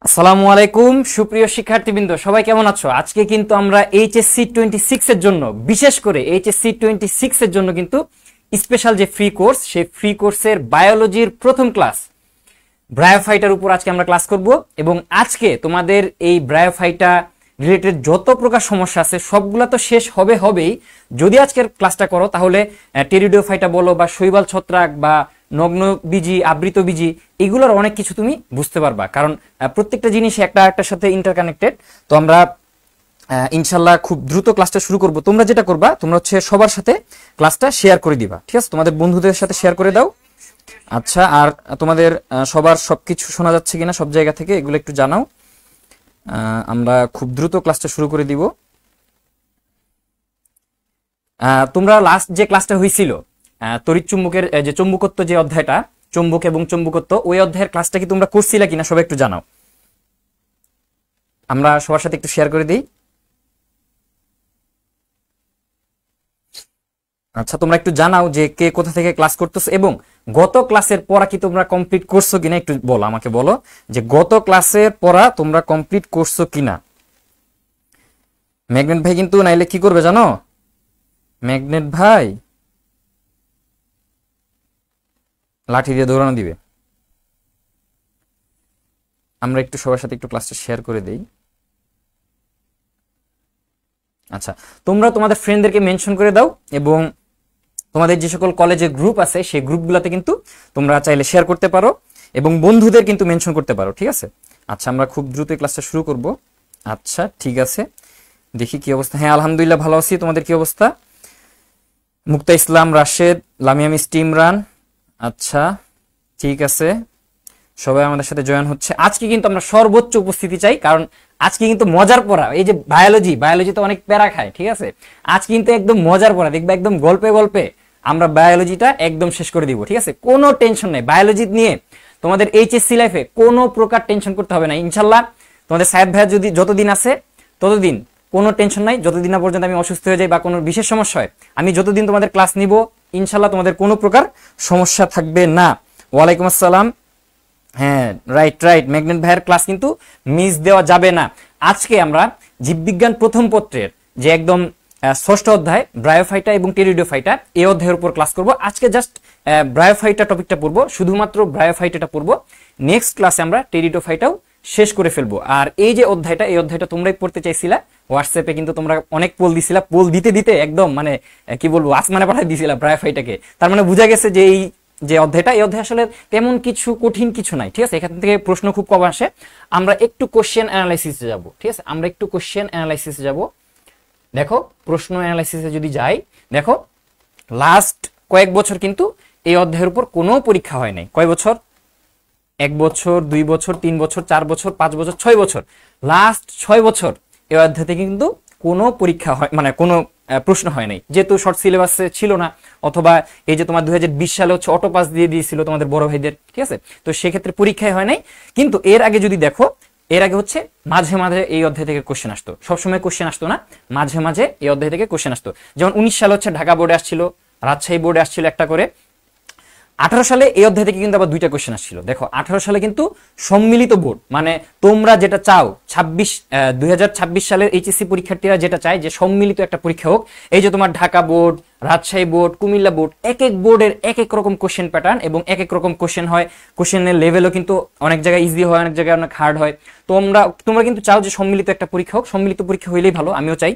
আসসালামু আলাইকুম সুপ্রিয় শিক্ষার্থীবৃন্দ, সবাই কেমন আছো? আজকে কিন্তু আমরা এইচএসসি 26 এর জন্য, বিশেষ করে এইচএসসি 26 এর জন্য কিন্তু স্পেশাল যে ফ্রি কোর্স, সেই ফ্রি কোর্সের বায়োলজির প্রথম ক্লাস ব্রায়োফাইটার উপর আজকে আমরা ক্লাস করব। এবং আজকে তোমাদের এই ব্রায়োফাইটা রিলেটেড যত প্রকার সমস্যা আছে সবগুলা তো শেষ হবেই। যদি আজকের ক্লাসটা করো তাহলে টেরিডোফাইটা বলো বা শৈবাল ছত্রাক বা নগ্ন বীজি, আবৃত বীজি, এগুলোর অনেক কিছু তুমি বুঝতে পারবা, কারণ প্রত্যেকটা জিনিস একটা একটার সাথে ইন্টারকানেক্টেড। তো আমরা ইনশাল্লাহ খুব দ্রুত ক্লাসটা শুরু করব। তোমরা যেটা করবা, তোমরা হচ্ছে সবার সাথে ক্লাসটা শেয়ার করে দিবা, ঠিক আছে? তোমাদের বন্ধুদের সাথে শেয়ার করে দাও। আচ্ছা, আর তোমাদের সবার সবকিছু শোনা যাচ্ছে কিনা সব জায়গা থেকে এগুলো একটু জানাও। আমরা খুব দ্রুত ক্লাসটা শুরু করে দিব। তোমরা লাস্ট যে ক্লাসটা হয়েছিল তড়িৎ চুম্বকের যে চুম্বকত্ব, যে অধ্যায়টা চুম্বক এবং চুম্বকত্ব, ওই অধ্যায়ের ক্লাসটা কি তোমরা করছিলা কিনা সবাই একটু জানাও। আমরা সবার সাথে একটু শেয়ার করে দিই। আচ্ছা, তোমরা একটু জানাও যে কে কোথা থেকে ক্লাস করতেছো এবং গত ক্লাসের পড়া কি তোমরা কমপ্লিট করছো কিনা একটু বলো, আমাকে বলো যে গত ক্লাসের পড়া তোমরা কমপ্লিট করছো কিনা। ম্যাগনেট ভাই কিন্তু নাইলে কি করবে জানো? ম্যাগনেট ভাই লাঠি দিয়ে দৌড়ানো দিবে। আমরা একটু সবার সাথে একটু ক্লাসটা শেয়ার করে দেই। আচ্ছা, তোমরা তোমাদের ফ্রেন্ডদেরকে মেনশন করে দাও এবং তোমাদের যে সকল কলেজের গ্রুপ আছে সেই গ্রুপগুলোতে কিন্তু তোমরা চাইলে শেয়ার করতে পারো এবং বন্ধুদের কিন্তু মেনশন করতে পারো, ঠিক আছে? আচ্ছা, আমরা খুব দ্রুত ক্লাসটা শুরু করব। আচ্ছা, ঠিক আছে, দেখি কি অবস্থা। হ্যাঁ, আলহামদুলিল্লাহ ভালো আছি। তোমাদের কি অবস্থা? মুক্তা ইসলাম, রাশেদ, লামিয়া মিষ্টি, ইমরান। আচ্ছা, ঠিক আছে, সবাই আমাদের সাথে জয়েন হচ্ছে। আজকে কিন্তু আমরা সর্বোচ্চ উপস্থিতি চাই, কারণ আজকে কিন্তু মজার পড়া। এই যে বায়োলজি তো অনেক প্যারা খায়, ঠিক আছে? আজকে কিন্তু একদম মজার পড়া, দেখবে একদম গল্পে গল্পে আমরা বায়োলজিটা একদম শেষ করে দিব, ঠিক আছে? কোনো টেনশন নেই বায়োলজি নিয়ে। তোমাদের এইচএসসি লাইফে কোনো প্রকার টেনশন করতে হবে না ইনশাল্লাহ। তোমাদের সাহেব ভাইয়া যদি যতদিন আছে ততদিন কোনো টেনশন নাই। যতদিন না পর্যন্ত আমি অসুস্থ হয়ে যাই বা কোনো বিশেষ সমস্যা হয়, আমি যতদিন তোমাদের ক্লাস নিব ইনশাল্লাহ তোমাদের কোনো প্রকার সমস্যা থাকবে না। ওয়ালাইকুম আসসালাম। হ্যাঁ, রাইট, ম্যাগনেট ভাইয়ের ক্লাস কিন্তু মিস দেওয়া যাবে না। আজকে আমরা জীববিজ্ঞান প্রথম পত্রের যে একদম ষষ্ঠ অধ্যায় ব্রায়োফাইটা এবং টেরিডোফাইটা, এই অধ্যায়ের উপর ক্লাস করব। আজকে জাস্ট ব্রায়োফাইটা টপিকটা পড়বো, শুধুমাত্র ব্রায়োফাইটাটা পড়বো। নেক্সট ক্লাসে আমরা টেরিডোফাইটাও শেষ করে ফেলবো। আর এই যে অধ্যায়টা, এই অধ্যায়টা তোমরাই পড়তে চাইছিলা, হোয়াটসঅ্যাপে কিন্তু তোমরা অনেক পোল দিছিলা। পোল দিতে দিতে একদম মানে কি বলবো, আসমানে পাঠাই দিছিলা ব্রায়োফাইটাকে। তার মানে বোঝা গেছে যে এই যে অধ্যায়টা, এই অধ্যায় আসলে তেমন কিছু কঠিন কিছু নাই, ঠিক আছে? এখান থেকে প্রশ্ন খুব কম আসে। আমরা একটু কোশ্চেন অ্যানালাইসিসে যাব, ঠিক আছে? আমরা একটু কোশ্চেন অ্যানালাইসিসে যাব। দেখো, প্রশ্ন অ্যানালাইসিসে যদি যাই, দেখো লাস্ট কয়েক বছর কিন্তু এই অধ্যায়ের উপর কোনো পরীক্ষা হয় নাই। কয় বছর? 1 বছর, 2 বছর, 3 বছর, 4 বছর, 5 বছর, 6 বছর। লাস্ট 6 বছর এই অধ্যায় থেকে কিন্তু কোনো পরীক্ষা হয়, মানে কোনো প্রশ্ন হয় নাই, যেহেতু শর্ট সিলেবাসে ছিল না, অথবা এই যে তোমার 2020 সালে হচ্ছে অটো পাস দিয়ে দিয়েছিল তোমাদের বড় ভাইদের, ঠিক আছে? তো সেক্ষেত্রে পরীক্ষায় হয় নাই। কিন্তু এর আগে যদি দেখো, এর আগে হচ্ছে মাঝে মাঝে এই অধ্যায় থেকে কোশ্চেন আসতো। সবসময় কোশ্চেন আসতো না, মাঝে মাঝে এই অধ্যায় থেকে কোশ্চেন আসতো। যেমন 19 সালে হচ্ছে ঢাকা বোর্ডে আসছিল, রাজশাহী বোর্ডে আসছিল একটা করে। 18 সালে এই অধ্যায় থেকে কিন্তু আবার 2টা কোশ্চেন আসছিল। দেখো, 18 সালে কিন্তু সম্মিলিত বোর্ড, মানে তোমরা যেটা চাও 2026 সালের এইচএসসি পরীক্ষার্থীরা যেটা চায় যে সম্মিলিত একটা পরীক্ষা হোক। এই যে তোমার Dhaka board, Rajshahi board, Comilla board, এক এক বোর্ডের এক এক রকম কোশ্চেন প্যাটার্ন এবং এক এক রকম কোশ্চেন হয়। কোশ্চেনের লেভেলও কিন্তু অনেক জায়গায় ইজি হয়, অনেক জায়গায় অনেক হার্ড হয়। তোমরা কিন্তু চাও যে সম্মিলিত একটা পরীক্ষা হোক। সম্মিলিত পরীক্ষা হইলেই ভালো, আমিও চাই।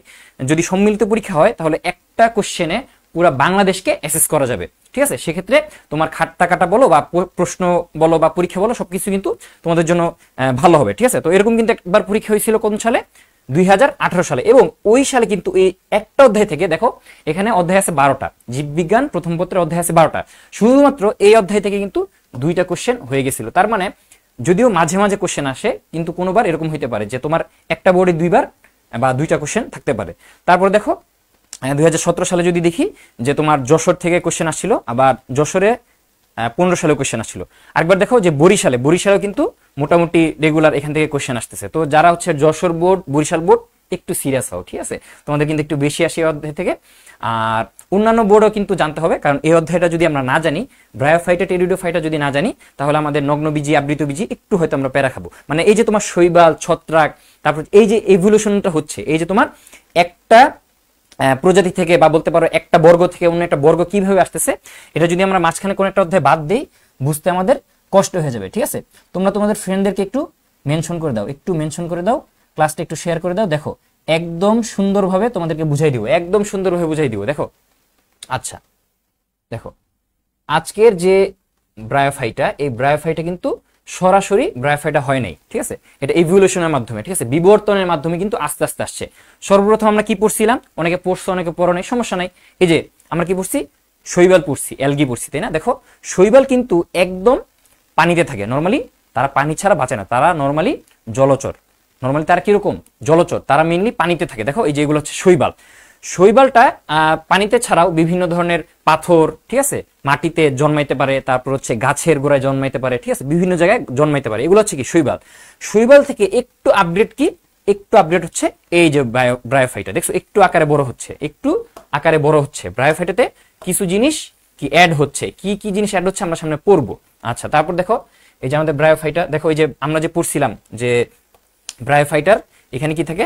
যদি সম্মিলিত পরীক্ষা হয় তাহলে একটা কোশ্চেনে পুরো বাংলাদেশকে অ্যাসেস করা যাবে, ঠিক আছে? সেক্ষেত্রে তোমার খাট্টা কাটা বলো বা প্রশ্ন বলো বা পরীক্ষা বলো, সবকিছু কিন্তু তোমাদের জন্য ভালো হবে, ঠিক আছে? তো এরকম কিন্তু একবার পরীক্ষা হয়েছিল কোন সালে? 2018 সালে। এবং ওই সালে কিন্তু এই একটা অধ্যায় থেকে, দেখো এখানে অধ্যায় আছে 12টা, জীববিজ্ঞান প্রথম পত্রের অধ্যায় আছে 12টা, শুধুমাত্র এই অধ্যায় থেকে কিন্তু 2টা কোশ্চেন হয়ে গেছিল। তার মানে যদিও মাঝে মাঝে কোশ্চেন আসে, কিন্তু কোনোবার এরকম হইতে পারে যে তোমার একটা বোর্ডে 2বার বা 2টা কোশ্চেন থাকতে পারে। তারপর দেখো 2017 সালে যদি দেখি যে তোমার যশোর থেকে কোশ্চেন আসছিল, আবার যশোরে 15 সালে কোশ্চেন আসছিল। আরেকবার দেখো যে বরিশালেও কিন্তু মোটামুটি রেগুলার এখান থেকে কোশ্চেন আসতেছে। তো যারা হচ্ছে যশোর বোর্ড, বরিশাল বোর্ড একটু সিরিয়াস হও, ঠিক আছে? তোমাদের কিন্তু একটু বেশি আসে এই অধ্যায় থেকে। আর অন্যান্য বোর্ডও কিন্তু জানতে হবে, কারণ এই অধ্যায়টা যদি আমরা না জানি, ব্রায়োফাইটা টেরিডোফাইটা যদি না জানি, তাহলে আমাদের নগ্নবীজি আবৃতবীজি একটু হয়তো আমরা প্যারা খাবো। মানে এই যে তোমার শৈবাল, ছত্রাক, তারপর এই যে এভলিউশনটা হচ্ছে, এই যে তোমার একটা প্রজাতি থেকে বা বলতে পারো একটা বর্গ থেকে অন্য একটা বর্গ কিভাবে আসতেছে, এটা যদি আমরা মাঝখানে কোনো একটা অধ্যায় বাদ দেই, বুঝতে আমাদের কষ্ট হয়ে যাবে, ঠিক আছে? তোমরা তোমাদের ফ্রেন্ডদেরকে একটু মেনশন করে দাও, একটু মেনশন করে দাও, ক্লাসটা একটু শেয়ার করে দাও। দেখো একদম সুন্দরভাবে তোমাদেরকে বুঝাই দিব, একদম সুন্দরভাবে বুঝাই দিব। দেখো আচ্ছা, দেখো আজকের যে ব্রায়োফাইটা, এই ব্রায়োফাইটা কিন্তু সরাসরি ব্রায়োফাইটা হয় নাই, ঠিক আছে? এটা ইভলিউশনের মাধ্যমে, ঠিক আছে, বিবর্তনের মাধ্যমে কিন্তু আস্তে আস্তে আসছে। সর্বপ্রথম আমরা কি পড়ছিলাম, অনেকে পড়ছো অনেকে পড়ো নাই, সমস্যা নাই। এই যে আমরা কি পড়ছি, শৈবাল পড়ছি, অ্যালগি পড়ছি, তাই না? দেখো শৈবাল কিন্তু একদম পানিতে থাকে নরমালি, তারা পানি ছাড়া বাঁচে না, তারা নরমালি জলচর। নরমালি তারা কিরকম জলচর, তারা মেইনলি পানিতে থাকে। দেখো এই যে এগুলো হচ্ছে শৈবাল। শৈবালটা পানিতে ছাড়াও বিভিন্ন ধরনের পাথর, ঠিক আছে, মাটিতে জন্মাইতে পারে, তারপর হচ্ছে গাছের গোড়ায় জন্মাইতে পারে, ঠিক আছে, বিভিন্ন জায়গায় জন্মাইতে পারে। এগুলো হচ্ছে কি শৈবাল। শৈবাল থেকে একটু আপডেট কি, একটু আপডেট হচ্ছে এই যে ব্রায়োফাইটা। দেখছো একটু আকারে বড় হচ্ছে, একটু আকারে বড় হচ্ছে। ব্রায়োফাইটাতে কিছু জিনিস কি অ্যাড হচ্ছে, কি কি জিনিস অ্যাড হচ্ছে আমরা সামনে পড়বো। আচ্ছা, তারপর দেখো এই যে আমাদের ব্রায়োফাইটা, দেখো এই যে আমরা যে পড়ছিলাম যে ব্রায়োফাইটার এখানে কি থাকে,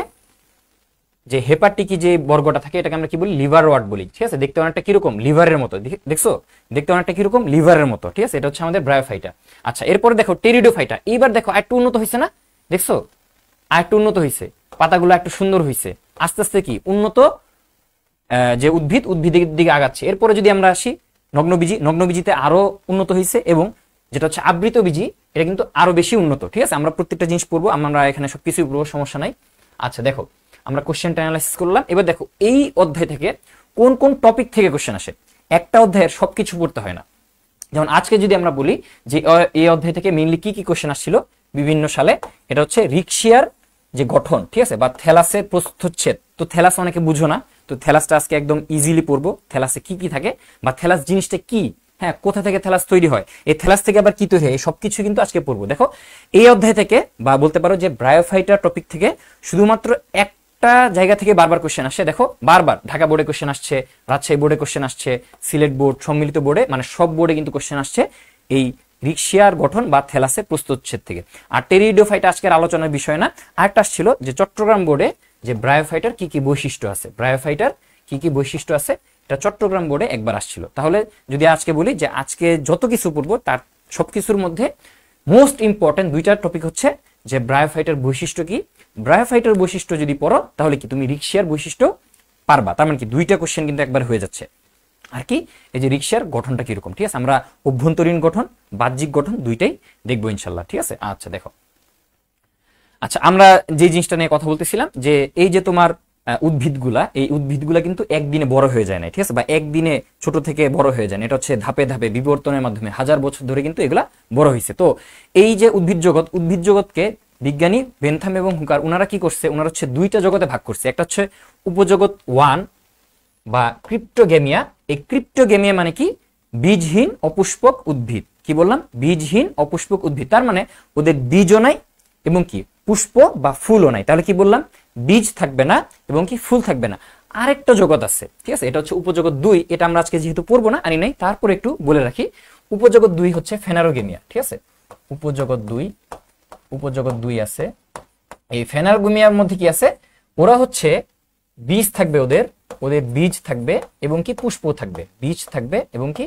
যে হেপাটিকি যে বর্গটা থাকে, এটাকে আমরা কি বলি, লিভার রড বলি, ঠিক আছে? দেখতে অনেকটা কিরকম লিভারের মতো, দেখছো দেখতে অনেকটা কিরকম লিভারের মতো, ঠিক আছে? এটা হচ্ছে আমাদের ব্রায়োফাইটা। আচ্ছা, এরপরে দেখো টেরিডোফাইটা। এইবার দেখো একটু উন্নত হয়েছে না, দেখছো আরেকটু উন্নত হয়েছে, পাতাগুলো একটু সুন্দর হয়েছে, আস্তে আস্তে কি উন্নত যে উদ্ভিদের দিকে আগাচ্ছে। এরপরে যদি আমরা আসি নগ্নবীজি, নগ্নবীজিতে আরো উন্নত হয়েছে, এবং যেটা হচ্ছে আবৃত বীজি, এটা কিন্তু আরো বেশি উন্নত, ঠিক আছে? আমরা প্রত্যেকটা জিনিস পড়বো, আমরা এখানে সবকিছু পড়বো, সমস্যা নাই। আচ্ছা দেখো আমরা কোশ্চেনটা অ্যানালাইসিস করলাম। এবার দেখো এই অধ্যায় থেকে কোন কোন টপিক থেকে কোশ্চেন আসে। একটা অধ্যায়ের সবকিছু পড়তে হয় না। যেমন আজকে যদি আমরা বলি যে এই অধ্যায় থেকে মেইনলি কি কি কোশ্চেন আসছিল বিভিন্ন সালে, এটা হচ্ছে রিক্সিয়ার যে গঠন, ঠিক আছে, বা থ্যালাসের প্রস্থচ্ছেদ। তো থ্যালাস অনেকে বুঝো না, তো থ্যালাসটা আজকে একদম ইজিলি পড়বো। থ্যালাসে কি কি থাকে বা থ্যালাস জিনিসটা কি, হ্যাঁ, কোথা থেকে থ্যালাস তৈরি হয়, এই থ্যালাস থেকে আবার কি তৈরি হয়, এই সবকিছু কিন্তু আজকে পড়বো। দেখো এই অধ্যায় থেকে বা বলতে পারো যে ব্রায়োফাইটা টপিক থেকে শুধুমাত্র একটা জায়গা থেকে বারবার কোশ্চেন আসে। দেখো বারবার ঢাকা বোর্ডে কোশ্চেন আসছে, রাজশাহী বোর্ডে কোশ্চেন আসছে, সিলেট বোর্ড, সম্মিলিত বোর্ডে, মানে সব বোর্ডে কিন্তু কোশ্চেন আসছে এই রিক্সিয়ার গঠন বা থ্যালাসের প্রস্থচ্ছেদ থেকে। আর টেরিডোফাইটা আজকের আলোচনার বিষয় না। আরেকটা ছিল যে চট্টগ্রাম বোর্ডে যে ব্রায়োফাইটার কি কি বৈশিষ্ট্য আছে, ব্রায়োফাইটার কি কি বৈশিষ্ট্য আছে, এটা চট্টগ্রাম বোর্ডে একবার আসছিল। তাহলে যদি আজকে বলি যে আজকে যত কিছু পড়বো তার সবকিছুর মধ্যে মোস্ট ইম্পর্টেন্ট দুইটা টপিক হচ্ছে যে ব্রায়োফাইটার বৈশিষ্ট্য কি। ব্রায়োফাইটার বৈশিষ্ট্য যদি পড়ো তাহলে কি তুমি রিক্সিয়ার বৈশিষ্ট্য পারবা। তার মানে কি দুইটা কোশ্চেন কিন্তু একবার হয়ে যাচ্ছে। আর কি এই যে রিক্সার গঠনটা কিরকম, ঠিক আছে, আমরা অভ্যন্তরীণ গঠন, বাহ্যিক গঠন দুইটাই দেখবো ইনশাল্লাহ, ঠিক আছে? আচ্ছা দেখো, আচ্ছা আমরা যে জিনিসটা নিয়ে কথা বলতেছিলাম যে এই যে তোমার উদ্ভিদগুলা, এই উদ্ভিদগুলা কিন্তু একদিনে বড় হয়ে যায় না, ঠিক আছে, বা একদিনে ছোট থেকে বড় হয়ে যায় না। এটা হচ্ছে ধাপে ধাপে বিবর্তনের মাধ্যমে হাজার বছর ধরে কিন্তু এগুলা বড় হয়েছে। তো এই যে উদ্ভিদ জগৎকে বিজ্ঞানী বেনথাম এবং হুকার ওনারা কি করছে, ওনারা হচ্ছে দুইটা জগতে ভাগ করছে। একটা হচ্ছে উপজগৎ 1 বা ক্রিপ্টোগেমিয়া। এই ক্রিপ্টোগেমিয়া মানে কি, বীজহীন অপুষ্পক উদ্ভিদ। কি বললাম, বীজহীন অপুষ্পক উদ্ভিদ, তার মানে ওদের বীজও নাই এবং কি পুষ্প বা ফুলও নাই। তাহলে কি বললাম, বীজ থাকবে না এবং কি ফুল থাকবে না। আরেকটা জগৎ আছে, ঠিক আছে, এটা হচ্ছে উপজগৎ 2। এটা আমরা আজকে যেহেতু পড়বো না, আনি নাই, তারপর একটু বলে রাখি। উপজগৎ 2 হচ্ছে ফেনারোগেমিয়া, ঠিক আছে, উপজগৎ 2 আছে। এই ফেনারোগেমিয়ার মধ্যে কি আছে, ওরা হচ্ছে বীজ থাকবে, ওদের বীজ থাকবে এবং কি পুষ্প থাকবে, বীজ থাকবে এবং কি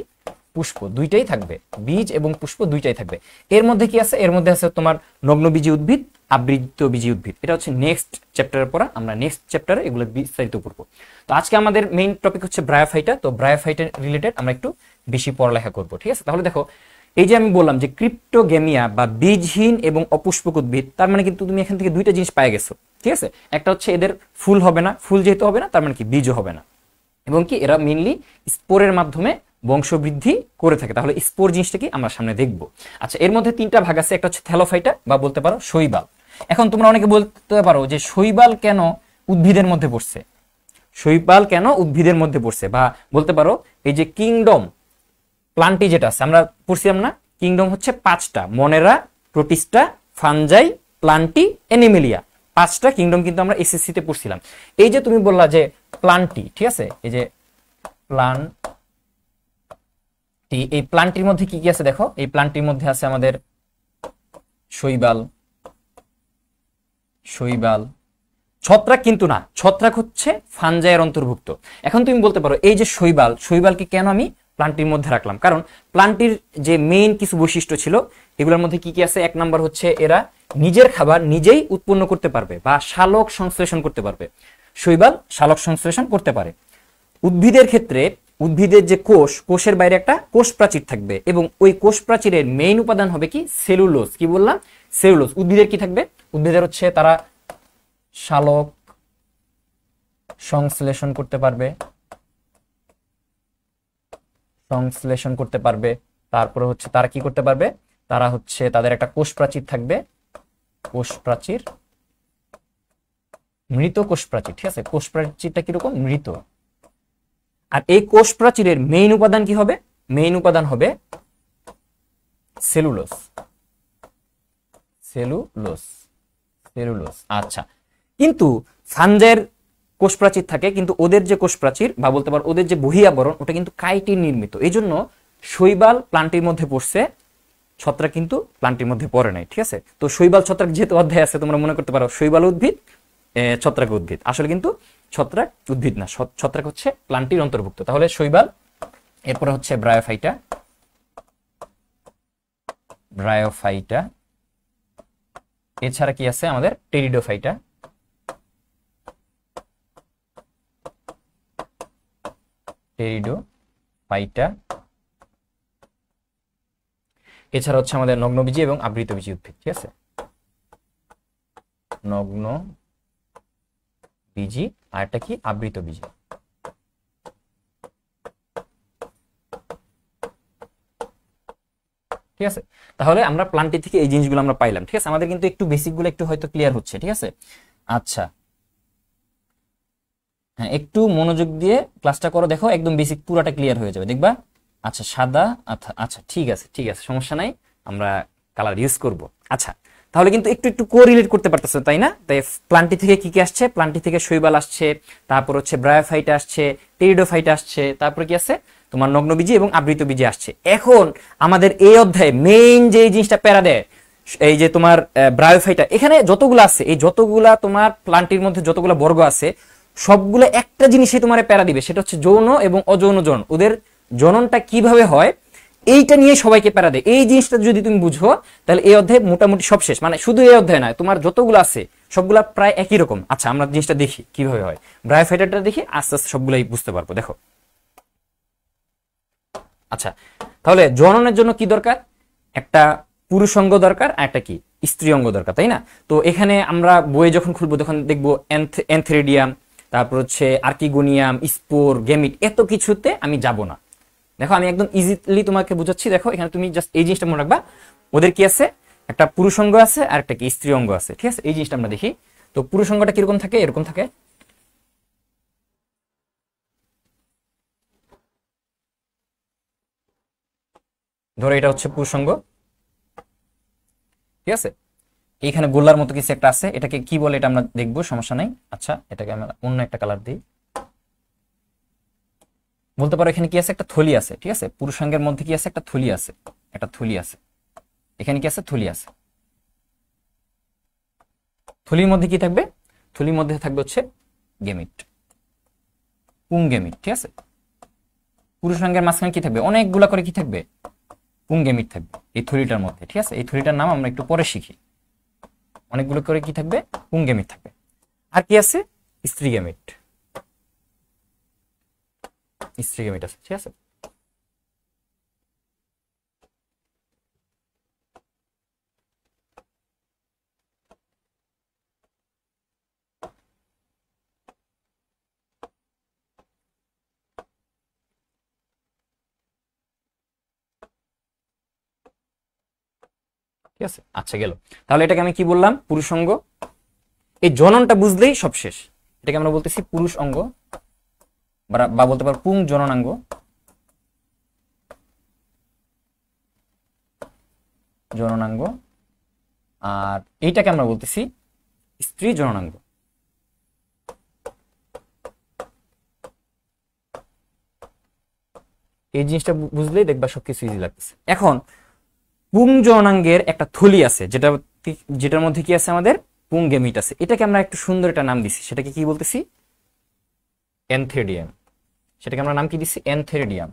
পুষ্প দুইটাই থাকবে, বীজ এবং পুষ্প দুইটাই থাকবে। এর মধ্যে কি আছে, এর মধ্যে আছে তোমার নগ্নবীজি উদ্ভিদ, আবৃতবীজি উদ্ভিদ। এটা হচ্ছে নেক্সট চ্যাপ্টারের পড়া, আমরা নেক্সট চ্যাপ্টারে এগুলো বিস্তারিত পড়বো। তো আজকে আমাদের মেইন টপিক হচ্ছে ব্রায়োফাইটা। তো ব্রায়োফাইটা রিলেটেড আমরা একটু বেশি পড়ালেখা করবো, ঠিক আছে? তাহলে দেখো এই যে আমি বললাম যে ক্রিপ্টোগেমিয়া বা বীজহীন এবং অপুষ্পক উদ্ভিদ, তার মানে কিন্তু তুমি এখান থেকে দুইটা জিনিস পাই গেছো, ঠিক আছে? একটা হচ্ছে এদের ফুল হবে না, ফুল যেহেতু হবে না তার মানে কি বীজও হবে না, এবং কি এরা মেইনলি স্পোরের মাধ্যমে বংশবৃদ্ধি করে থাকে। তাহলে স্পোর জিনিসটা কি আমরা সামনে দেখবো। আচ্ছা, এর মধ্যে তিনটা ভাগ আছে, একটা হচ্ছে থ্যালোফাইটা বা বলতে পারো শৈবাল। এখন তোমরা অনেকে বলতে পারো যে শৈবাল কেন উদ্ভিদের মধ্যে পড়ছে, শৈবাল কেন উদ্ভিদের মধ্যে পড়ছে, বা বলতে পারো এই যে কিংডম প্লান্টি যেটা আছে আমরা পড়ছিলাম না, কিংডম হচ্ছে 5টা, মনেরা, প্রোটিস্টা, ফানজাই, প্লান্টি, অ্যানিমেলিয়া। 5টা কিংডম কিন্তু আমরা এসএসসি তে পড়ছিলাম। এই যে তুমি বললা যে প্লান্টি, ঠিক আছে, এই যে প্লান্টি, এই প্লান্টির মধ্যে কি কি আছে দেখো। এই প্লান্টির মধ্যে আছে আমাদের শৈবাল, ছত্রাক কিন্তু না, ছত্রাক হচ্ছে ফানজাইয়ের অন্তর্ভুক্ত। এখন তুমি বলতে পারো এই যে শৈবালকে কেন আমি প্লান্টির মধ্যে রাখলাম, কারণ প্লান্টির যে মেইন কিছু বৈশিষ্ট্য ছিল এগুলোর মধ্যে কি কি আছে। 1 নাম্বার হচ্ছে এরা নিজের খাবার নিজেই উৎপন্ন করতে পারবে বা শালক সংশ্লেষণ করতে পারবে। শৈবাল শালক সংশ্লেষণ করতে পারে। উদ্ভিদের ক্ষেত্রে উদ্ভিদের যে কোষের বাইরে একটা কোষ প্রাচীর থাকবে এবং ওই কোষ প্রাচীরের মেইন উপাদান হবে কি সেলুলোজ। কি বললাম? সেলুলোজ। উদ্ভিদের কি থাকবে? উদ্ভিদের হচ্ছে তারা শালক সংশ্লেষণ করতে পারবে, তারপরে হচ্ছে তারা কি করতে পারবে, তারা হচ্ছে তাদের একটা কোষ প্রাচীর থাকবে, কোষ প্রাচীর, মৃত কোষ প্রাচীর, ঠিক আছে। কোষ প্রাচীরটা কিরকম? মৃত। আর এই কোষ প্রাচীরের মেইন উপাদান কি হবে? মেইন উপাদান হবে সেলুলোজ। আচ্ছা, কিন্তু ফানজাইয়ের কোষ প্রাচীর থাকে, কিন্তু ওদের যে কোষ প্রাচীর বা বলতে পারো ওদের যে বহি আবরণ ওটা কিন্তু কাইটিন নির্মিত। এই জন্য শৈবাল প্লান্টির মধ্যে পড়ছে, ছত্রাক কিন্তু প্লান্টির মধ্যে পড়ে নাই, ঠিক আছে। তো শৈবাল ছত্রাক যেহেতু অধ্যায় আছে, তোমরা মনে করতে পারো শৈবাল উদ্ভিদ, ছত্রাক উদ্ভিদ। আসলে কিন্তু ছত্রাক উদ্ভিদ না, ছত্রাক হচ্ছে প্লান্টির অন্তর্ভুক্ত। তাহলে শৈবাল, এরপরে হচ্ছে ব্রায়োফাইটা, এছাড়া কি আছে আমাদের টেরিডোফাইটা, এছাড়া হচ্ছে আমাদের নগ্নবীজী এবং আবৃতবীজী উদ্ভিদ, ঠিক আছে। নগ্নবীজী আর একটা কি আবৃতবীজী। ঠিক আছে, তাহলে আমরা প্লান্টি থেকে এই জিনিসগুলো আমরা পাইলাম, ঠিক আছে। আমাদের কিন্তু একটু বেসিক গুলো একটু হয়তো ক্লিয়ার হচ্ছে, ঠিক আছে। আচ্ছা, হ্যাঁ, একটু মনোযোগ দিয়ে ক্লাসটা করো, দেখো একদম বেসিক পুরাটা ক্লিয়ার হয়ে যাবে, দেখবা। আচ্ছা, সাদা, আচ্ছা ঠিক আছে, সমস্যা নাই, আমরা কালার ইউজ করব। আচ্ছা, তাহলে কিন্তু একটু একটু কোরিলেট করতে পারতেছো, তাই না? তাই প্লান্টি থেকে কি কি আসছে? প্লান্টি থেকে শৈবাল আসছে, তারপর হচ্ছে ব্রায়োফাইটা আসছে, টেরিডোফাইটা আসছে, তারপর কি আছে তোমার নগ্নবীজী এবং আবৃতবীজী আসছে। এখন আমাদের এই অধ্যায়ে মেইন যে জিনিসটা প্যারা দেয়, এই যে তোমার ব্রায়োফাইটা, এখানে যতগুলো আছে, এই যতগুলা তোমার প্লান্টির মধ্যে যতগুলো বর্গ আছে সবগুলো একটা জিনিসই তোমার প্যারা দিবে, সেটা হচ্ছে যৌন এবং অযৌন জনন। ওদের জননটা কিভাবে হয় এইটা নিয়ে সবাইকে প্যারা দেয়। এই জিনিসটা যদি তুমি বুঝো তাহলে এই অধ্যায় মোটামুটি সব শেষ। মানে শুধু এই অধ্যায় নয়, তোমার যতগুলো আছে সবগুলা প্রায় একই রকম। আচ্ছা, আমরা জিনিসটা দেখি কিভাবে হয়, ব্রায়োফাইটারটা দেখি, আস্তে আস্তে সবগুলাই বুঝতে পারবো। দেখো, আচ্ছা, তাহলে জননের জন্য কি দরকার? একটা পুরুষ অঙ্গ দরকার আর একটা কি স্ত্রী অঙ্গ দরকার, তাই না? তো এখানে আমরা বইয়ে যখন খুলবো তখন দেখবো এনথেরিডিয়াম, তারপর হচ্ছে আর্কিগোনিয়াম, স্পোর, গেমিট, এত কিছুতে আমি যাব না। দেখো, আমি একদম ইজিলি তোমাকে বুঝাচ্ছি। দেখো, এখানে তুমি জাস্ট এই জিনিসটা মনে রাখবা, ওদের কি আছে, একটা পুরুষ অঙ্গ আছে আর একটা কি স্ত্রী অঙ্গ আছে, ঠিক আছে। এই জিনিসটা আমরা দেখি। তো পুরুষ অঙ্গটা কিরকম থাকে? এরকম থাকে। ধরো এটা হচ্ছে পুরুষ অঙ্গ, ঠিক আছে। এইখানে গোলার মতো কিছু একটা আছে, এটাকে কি বলে এটা আমরা দেখবো, সমস্যা নাই। আচ্ছা, এটাকে আমরা অন্য একটা কালার দিই। বলতে পারো এখানে কি আছে, একটা থলি আছে, ঠিক আছে। পুরুষাঙ্গের মধ্যে কি আছে, একটা থলি আছে, এখানে কি আছে, থলি আছে। থলির মধ্যে কি থাকবে? থলির মধ্যে থাকবে হচ্ছে গেমিট, পুংগেমিট, ঠিক আছে। পুরুষাঙ্গের মাঝখানে কি থাকবে? অনেকগুলা করে কি থাকবে? পুংগেমিট থাকবে এই থলিটার মধ্যে, ঠিক আছে। এই থলিটার নাম আমরা একটু পরে শিখি। অনেকগুলো করে কি থাকবে? পুংগেমিট থাকবে। আর কি আছে? স্ত্রী গেমিট আছে, ঠিক আছে। ঠিক আছে, আচ্ছা, গেল। তাহলে এটাকে আমি কি বললাম? পুরুষ অঙ্গ। এই জননটা বুঝলেই সব শেষ। এটাকে আমরা বলতেছি পুরুষ অঙ্গ বা বলতে পারো পুং জননাঙ্গ। আর এইটাকে আমরা বলতেছি স্ত্রী জননাঙ্গ। এই জিনিসটা বুঝলেই দেখবা সবকিছু ইজি লাগতেছে। এখন পুংজননাঙ্গের একটা থলি আছে, যেটার মধ্যে কি আছে, আমাদের পুংগেমিট আছে। এটাকে আমরা একটু সুন্দর একটা নাম দিছি, সেটাকে কি বলতেছি, এনথেরিডিয়াম। সেটাকে আমরা নাম কি দিছি, এনথেরিডিয়াম।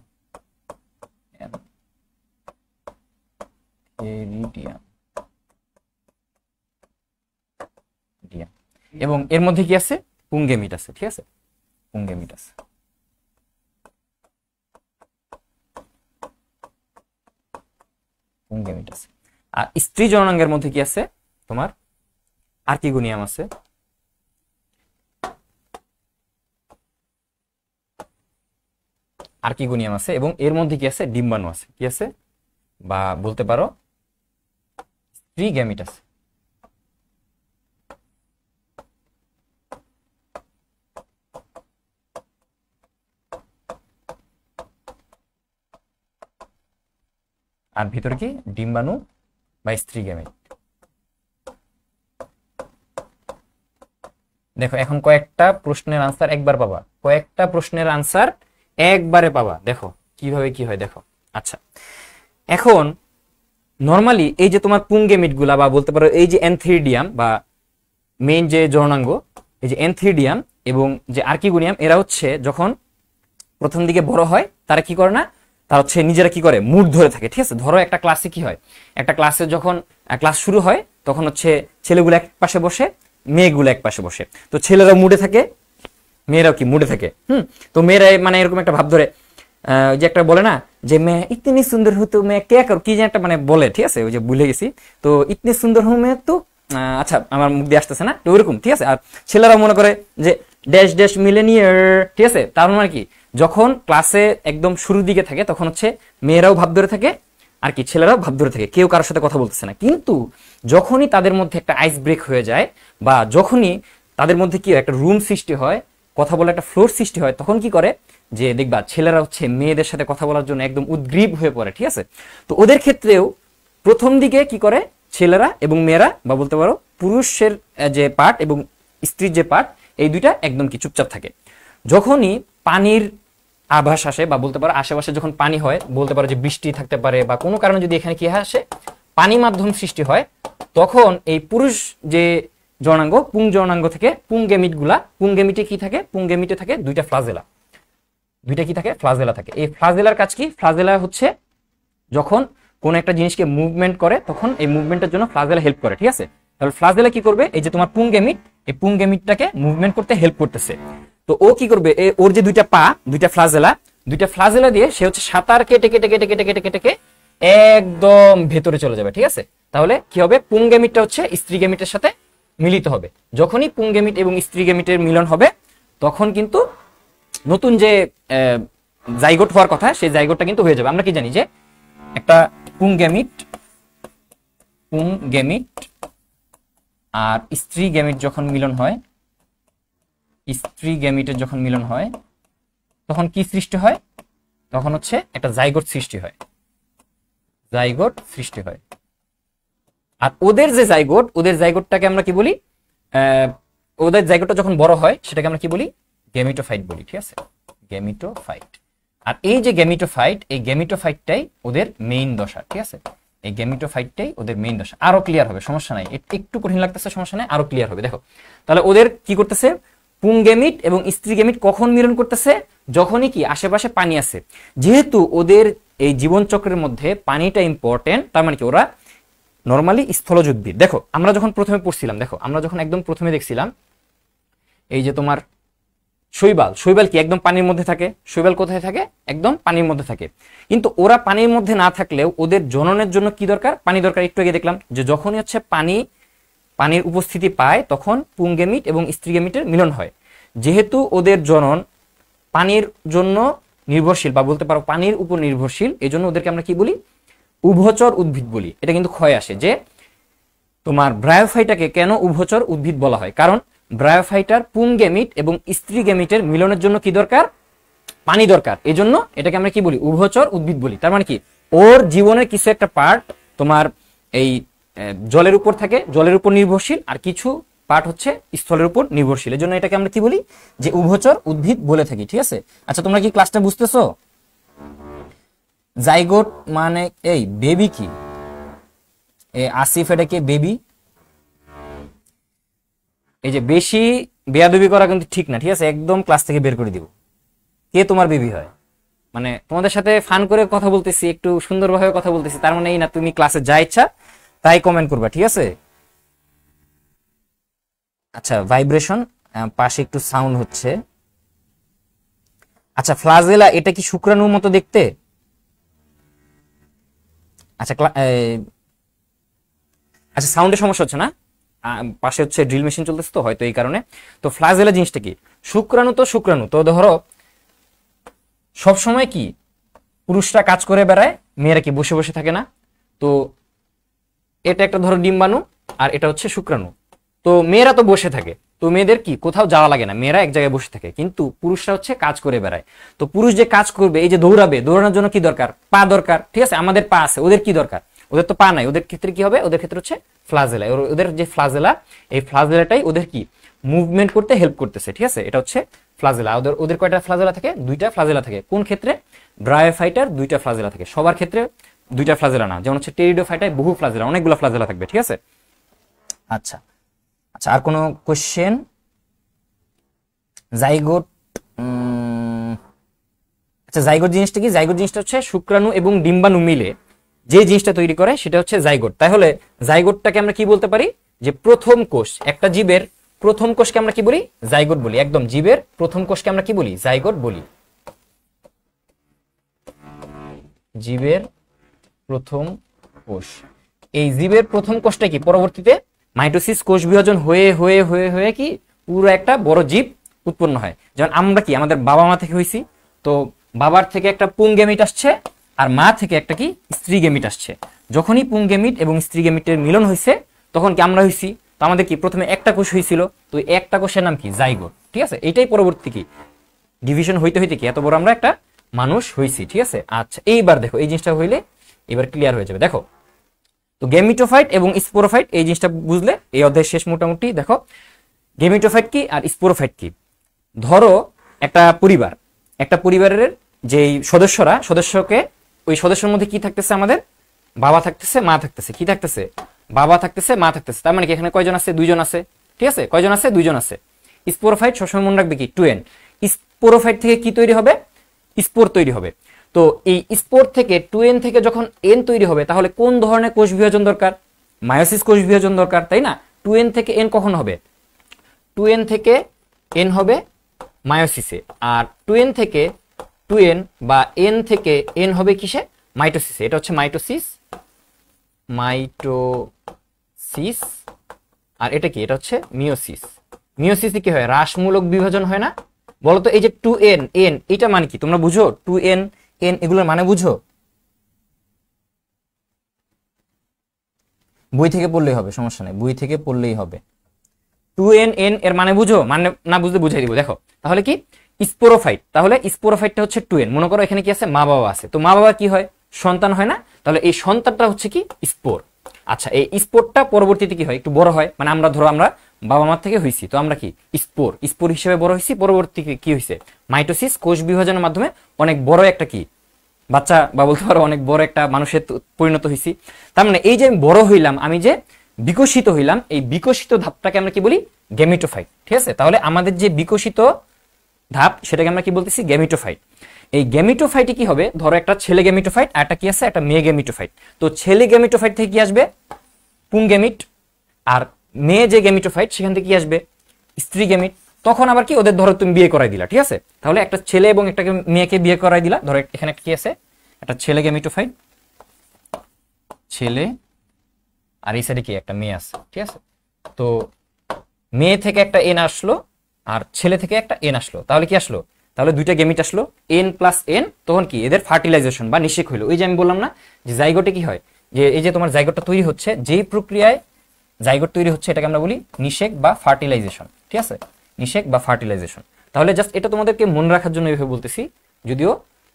এবং এর মধ্যে কি আছে, পুংগেমিট আছে, ঠিক আছে, পুংগেমিট আছে। পুংগেমিট আছে। আর স্ত্রী জননাঙ্গের মধ্যে কি আছে, তোমার আর্কিগোনিয়াম আছে, আর্কিগোনিয়াম আছে, এবং এর মধ্যে কি আছে, ডিম্বাণু আছে, কি আছে, বা বলতে পারো স্ত্রী গ্যামিট আছে। আর ভিতরে কি, ডিম্বাণু বা স্ত্রী গ্যামেট। দেখো এখন কয়েকটা প্রশ্নের আনসার একবার পাবা, কয়েকটা প্রশ্নের আনসার একবারে পাবা। দেখো কিভাবে কি হয়, দেখো। আচ্ছা, এখন নরমালি এই যে তোমার পুংগেমিট গুলা, বা বলতে পারো এই যে এনথেরিডিয়াম বা মেইন যে জননাঙ্গ, এই যে এনথেরিডিয়াম এবং যে আর্কিগোনিয়াম, এরা হচ্ছে যখন প্রথম দিকে বড় হয়, তারা কি করে না, তারা হচ্ছে নিজেরা কি করে, মুড ধরে থাকে, ঠিক আছে। ধরো একটা ক্লাসে কি হয়, একটা ক্লাসে যখন ক্লাস শুরু হয়, তখন হচ্ছে ছেলেগুলো এক পাশে বসে, মেয়েগুলো এক পাশে বসে। তো ছেলেরা মুডে থাকে, মেয়েরাও কি মুডে থাকে। তো মেয়েরা মানে এরকম একটা ভাব ধরে, যে একটা বলে না যে মেয়ে ইতনি সুন্দর হতো, মেয়ে কে কর, কি যেন একটা মানে বলে, ঠিক আছে, ওই যে ভুলে গেছি। তো ইতনি সুন্দর হো মেয়ে তো, আচ্ছা আমার মুখ দিয়ে আসতেছে না, তো ওইরকম, ঠিক আছে। আর ছেলেরা মনে করে যে ড্যাশ ড্যাশ মিলেনিয়ার, ঠিক আছে। তার মানে কি, যখন ক্লাসে একদম শুরুর দিকে থাকে, তখন হচ্ছে মেয়েরাও ভাব ধরে থাকে, আর কি ছেলেরাও ভাব ধরে থাকে, কেউ কারোর সাথে কথা বলতেছে না। কিন্তু যখনই তাদের মধ্যে একটা আইস ব্রেক হয়ে যায়, বা যখনই তাদের মধ্যে কি একটা রুম সৃষ্টি হয়, কথা বলার একটা ফ্লোর সৃষ্টি হয়, তখন কি করে, যে দেখবা ছেলেরা হচ্ছে মেয়েদের সাথে কথা বলার জন্য একদম উদ্গ্রীব হয়ে পড়ে, ঠিক আছে। তো ওদের ক্ষেত্রেও প্রথম দিকে কি করে, ছেলেরা এবং মেয়েরা, বা বলতে পারো পুরুষের যে পার্ট এবং স্ত্রীর যে পার্ট, এই দুইটা একদম কি চুপচাপ থাকে। যখনই পানির আভাস আসে, বা বলতে পারো আশেপাশে যখন পানি হয়, বলতে পারো যে বৃষ্টি থাকতে পারে, বা কোনো কারণে যদি এখানে কি আসে, পানি মাধ্যম সৃষ্টি হয়, তখন এই পুরুষ যে জননাঙ্গ, পুং জননাঙ্গ থেকে পুংগেমিট গুলা, পুংগেমিটে কি থাকে, পুংগেমিটে থাকে দুইটা ফ্লাজেলা, দুইটা কি থাকে, ফ্লাজেলা থাকে। এই ফ্লাজেলার কাজ কি, ফ্লাজেলা হচ্ছে যখন কোন একটা জিনিসকে মুভমেন্ট করে, তখন এই মুভমেন্টের জন্য ফ্লাজেলা হেল্প করে, ঠিক আছে। তাহলে ফ্লাজেলা কি করবে, এই যে তোমার পুংগেমিট, এই পুংগেমিটটাকে মুভমেন্ট করতে হেল্প করতেছে। তো ও কি করবে, ওর যে দুইটা পা, দুইটা ফ্লাজেলা দিয়ে সে হচ্ছে সাঁতার কেটে কেটে কেটে কেটে কেটে কেটে একদম ভেতরে চলে যাবে, ঠিক আছে। তাহলে কি হবে, পুংগেমিটটা হচ্ছে স্ত্রী গেমিটের সাথে মিলিত হবে। যখনই পুংগেমিট এবং স্ত্রী গেমিটের মিলন হবে, তখন কিন্তু নতুন যে জাইগোট হওয়ার কথা, সেই জাইগোটটা কিন্তু হয়ে যাবে। আমরা কি জানি যে একটা পুংগেমিট আর স্ত্রী গেমিট যখন মিলন হয়, স্ত্রী গেমিটের যখন মিলন হয়, তখন কি সৃষ্টি হয়, তখন হচ্ছে একটা জাইগোট সৃষ্টি হয়, জাইগোট সৃষ্টি হয়। আর ওদের যে জাইগোট, ওদের জাইগোটটাকে আমরা কি বলি, ওদের জাইগোটটা যখন বড় হয়, সেটাকে আমরা কি বলি, গেমিটোফাইট বলি, ঠিক আছে, গেমিটোফাইট। আর এই যে গেমিটোফাইট, এই গেমিটোফাইটটাই ওদের মেইন দশা, ঠিক আছে। এই গেমিটোফাইটটাই ওদের মেইন দশা। আরো ক্লিয়ার হবে, সমস্যা নাই, একটু কঠিন লাগতেছে, সমস্যা নাই, আরো ক্লিয়ার হবে। দেখো তাহলে ওদের কি করতেছে, পুংগেমিট এবং স্ত্রী গেমিট কখন মিলন করতেছে, যখনই কি আশেপাশে পানি আছে। যেহেতু ওদের এই জীবন চক্রের মধ্যে পানিটা ইম্পর্টেন্ট, তার মানে কি ওরা নরমালি স্থলজ উদ্ভিদ। দেখো আমরা যখন প্রথমে পড়ছিলাম, দেখো আমরা যখন একদম প্রথমে দেখছিলাম, এই যে তোমার শৈবাল কি একদম পানির মধ্যে থাকে, শৈবাল কোথায় থাকে, একদম পানির মধ্যে থাকে। কিন্তু ওরা পানির মধ্যে না থাকলেও ওদের জননের জন্য কি দরকার, পানি দরকার। একটু আগে দেখলাম যে যখনই হচ্ছে পানির উপস্থিতি পায়, তখন পুংগেমিট এবং স্ত্রী গেমিটের মিলন হয়। যেহেতু ওদের জনন পানির জন্য নির্ভরশীল, বা বলতে পারো পানির উপর নির্ভরশীল, এই জন্য ওদেরকে আমরা কি বলি, উভচর উদ্ভিদ বলি। এটা কিন্তু ক্ষয় আসে যে তোমার ব্রায়োফাইটাকে কেন উভচর উদ্ভিদ বলা হয়, কারণ ব্রায়োফাইটার পুংগেমিট এবং স্ত্রী গেমিটের মিলনের জন্য কি দরকার, পানি দরকার। এই জন্য এটাকে আমরা কি বলি, উভচর উদ্ভিদ বলি। তার মানে কি, ওর জীবনের কিছু একটা পার্ট তোমার এই জলের উপর থাকে, জলের উপর নির্ভরশীল, আর কিছু পার্ট হচ্ছে স্থলের উপর নির্ভরশীল। এজন্য এটাকে আমরা কি বলি, যে উভচর উদ্ভিদ বলে থাকি। ঠিক আছে, আচ্ছা তোমরা কি ক্লাসটা বুঝতেছো? জাইগোট মানে এই বেবি কি, আসিফ এটা কি বেবি? এই যে বেশি বেয়াদবি করা কিন্তু ঠিক না, ঠিক আছে, একদম ক্লাস থেকে বের করে দিব। কে তোমার বেবি হয়? মানে তোমাদের সাথে ফান করে কথা বলতেছি, একটু সুন্দরভাবে কথা বলতেছি, তার মানে এই না তুমি ক্লাসে যা ইচ্ছা তাই কমেন্ট করবা, ঠিক আছে? আচ্ছা ভাইব্রেশন, পাশে একটু সাউন্ড হচ্ছে। আচ্ছা ফ্লাজেলা এটা কি শুক্রাণুর মতো দেখতে? আচ্ছা আচ্ছা সাউন্ডের সমস্যা হচ্ছে না, পাশে হচ্ছে ড্রিল মেশিন চলতেছে তো হয়তো এই কারণে। তো ফ্লাজেলা জিনিসটা কি? শুক্রাণু তো শুক্রাণু, তো ধরো সবসময় কি পুরুষরা কাজ করে বেড়ায়, মেয়েরা কি বসে বসে থাকে না? তো এটা একটা ধরো ডিম্বাণু আর এটা হচ্ছে শুক্রাণু। তো মেয়েরা তো বসে থাকে, তো মেয়েদের কি কোথাও যাওয়া লাগে না, মেয়েরা এক জায়গায় বসে থাকে, কিন্তু পুরুষরা হচ্ছে কাজ করে বেড়ায়। তো পুরুষ যে কাজ করবে, এই যে দৌড়াবে, দৌড়ানোর জন্য কি দরকার? পা দরকার, ঠিক আছে? আমাদের পা আছে, ওদের কি দরকার? ওদের তো পা নাই, ওদের ক্ষেত্রে কি হবে? ওদের ক্ষেত্রে হচ্ছে ফ্লাজেলা। ওদের যে ফ্লাজেলা, এই ফ্লাজেলাটাই ওদের কি মুভমেন্ট করতে হেল্প করতেছে, ঠিক আছে? এটা হচ্ছে ফ্লাজেলা। ওদের কয়টা ফ্লাজেলা থাকে? দুইটা ফ্লাজেলা থাকে। কোন ক্ষেত্রে? ব্রায়োফাইটার দুইটা ফ্লাজেলা থাকে, সবার ক্ষেত্রে দুইটা ফ্লাজেলা না। যেমন হচ্ছে টেরিডোফাইটায় বহু ফ্লাজেলা, অনেকগুলো ফ্লাজেলা থাকবে, ঠিক আছে? আচ্ছা আচ্ছা, আর কোনো কোশ্চেন? জাইগোট, আচ্ছা জাইগোট জিনিসটা কি? জাইগোট জিনিসটা হচ্ছে শুক্রাণু এবং ডিম্বাণু মিলে যে জিনিসটা তৈরি করে সেটা হচ্ছে জাইগোট। তাহলে জাইগোটটাকে আমরা কি বলতে পারি? যে প্রথম কোষ, একটা জীবের প্রথম কোষকে আমরা কি বলি? জাইগোট বলি। একদম জীবের প্রথম কোষকে আমরা কি বলি? জাইগোট বলি। জীবের প্রথম কোষ, এই জীবের প্রথম কোষটা কি পরবর্তীতে মাইটোসিস, কোষ বিভাজন হয়ে হয়ে হয়ে হয়ে কি পুরো একটা বড় জীব উৎপন্ন হয়। যেমন আমরা কি আমাদের বাবা মা থেকে হইছি, তো বাবার থেকে একটা পুংগেমিট আসছে আর মা থেকে একটা কি স্ত্রী গেমিট আসছে। যখনই পুংগেমিট এবং স্ত্রী গেমিটের মিলন হয়েছে তখন কি আমরা হইছি, তো আমাদের কি প্রথমে একটা কোষ হয়েছিল, তো একটা কোষের নাম কি? জাইগোট, ঠিক আছে? এটাই পরবর্তী কি ডিভিশন হইতে হইতে কি এত বড় আমরা একটা মানুষ হইছি, ঠিক আছে? আচ্ছা এইবার দেখো, এই জিনিসটা হইলে এবার ক্লিয়ার হয়ে যাবে। দেখো তো গেমিটোফাইট এবং স্পোরোফাইট, এই জিনিসটা বুঝলে এই অধ্যায় শেষ মোটামুটি। দেখো গেমিটোফাইট কি আর স্পোরোফাইট কি? ধরো একটা পরিবার, একটা পরিবারের যে সদস্যকে, ওই সদস্যের মধ্যে কি থাকতেছে? আমাদের বাবা থাকতেছে, মা থাকতেছে। কি থাকতেছে? বাবা থাকতেছে, মা থাকতেছে। তার মানে কি এখানে কয়জন আছে? দুইজন আছে, ঠিক আছে? কয়জন আছে? দুইজন আছে। স্পোরোফাইট সবসময় মনে রাখবে কি 2n। স্পোরোফাইট থেকে কি তৈরি হবে? স্পোর তৈরি হবে। তো এই স্পোর থেকে 2n থেকে যখন n তৈরি হবে, তাহলে কোন ধরনের কোষ বিভাজন দরকার? মায়োসিস কোষ বিভাজন দরকার, তাই না? 2n থেকে n কখন হবে? 2n থেকে n হবে মায়োসিসে, আর 2n থেকে 2n বা n থেকে n হবে কিসে? মাইটোসিসে। এটা হচ্ছে মাইটোসিস, মাইটোসিস। আর এটা কি? এটা হচ্ছে মিওসিস। মিওসিসে কি হয়? হ্রাসমূলক বিভাজন হয় না? বলতো এই যে 2n n এটা মানে কি তোমরা বুঝো? 2n n এগুলোর মানে বুঝো? বই থেকে পড়লেই হবে, সমস্যা নেই, বই থেকে পড়লেই হবে। 2n n এর মানে বুঝো? মানে না বুঝতে বুঝাই দিব। দেখো তাহলে কি স্পোরোফাইট, তাহলে স্পোরোফাইটটা হচ্ছে 2n। মনে করো এখানে কি আছে? মা বাবা আছে, তো মা বাবা কি হয়? সন্তান হয় না? তাহলে এই সন্তানটা হচ্ছে কি? স্পোর। আচ্ছা এই স্পোরটা পরবর্তীতে কি হয়? একটু বড় হয়, মানে আমরা ধরো আমরা বাবা মা থেকে হইছি, তো আমরা কি স্পোর, স্পোর হিসেবে বড় হইছি। পরবর্তীতে কি হইছে? মাইটোসিস, কোষ বিভাজনের মাধ্যমে অনেক বড় একটা কি বাচ্চা, বা বলতে পারো অনেক বড় একটা মানুষের পরিণত হইছি। তার মানে এই যে আমি বড় হইলাম, আমি যে বিকশিত হইলাম, এই বিকশিত ধাপটাকে আমরা কি বলি? গেমিটোফাইট, ঠিক আছে? তাহলে আমাদের যে বিকশিত ধাপ সেটাকে আমরা কি বলতেছি? গেমিটোফাইট। এই গেমিটোফাইটে কি হবে? ধরো একটা ছেলে গেমিটোফাইট আর একটা কি আছে? একটা মেয়ে গেমিটোফাইট। তো ছেলে গেমিটোফাইট থেকে কি আসবে? পুংগেমিট। আর মেয়ে যে গেমিটোফাইট সেখান থেকে কি আসবে? স্ত্রী গেমিট। তখন আবার কি ওদের ধরো তুমি বিয়ে করাই দিলা, ঠিক আছে? তাহলে একটা ছেলে এবং একটা মেয়েকে বিয়ে করাই দিলা। ধরো এখানে কি আছে? একটা ছেলে গেমিটোফাইট, ছেলে, আর এই সাইডে কি একটা মেয়ে আছে, ঠিক আছে? তো মেয়ে থেকে একটা এন আসলো আর ছেলে থেকে একটা এন আসলো, তাহলে কি আসলো? তাহলে দুইটা গেমিট আসলো, n প্লাস n। তখন কি এদের ফার্টিলাইজেশন বা নিষেক হইলো। ওই যে আমি বললাম না যে জাইগোটে কি হয়, যে এই যে তোমার জাইগোটটা তৈরি হচ্ছে, যেই প্রক্রিয়ায় জাইগোট তৈরি হচ্ছে এটাকে আমরা বলি নিষেক বা ফার্টিলাইজেশন, ঠিক আছে? নিষেক বা ফার্টিলাইজেশন। তাহলে জাস্ট এটা তোমাদেরকে মনে রাখার জন্য এইভাবে বলতেছি, যদিও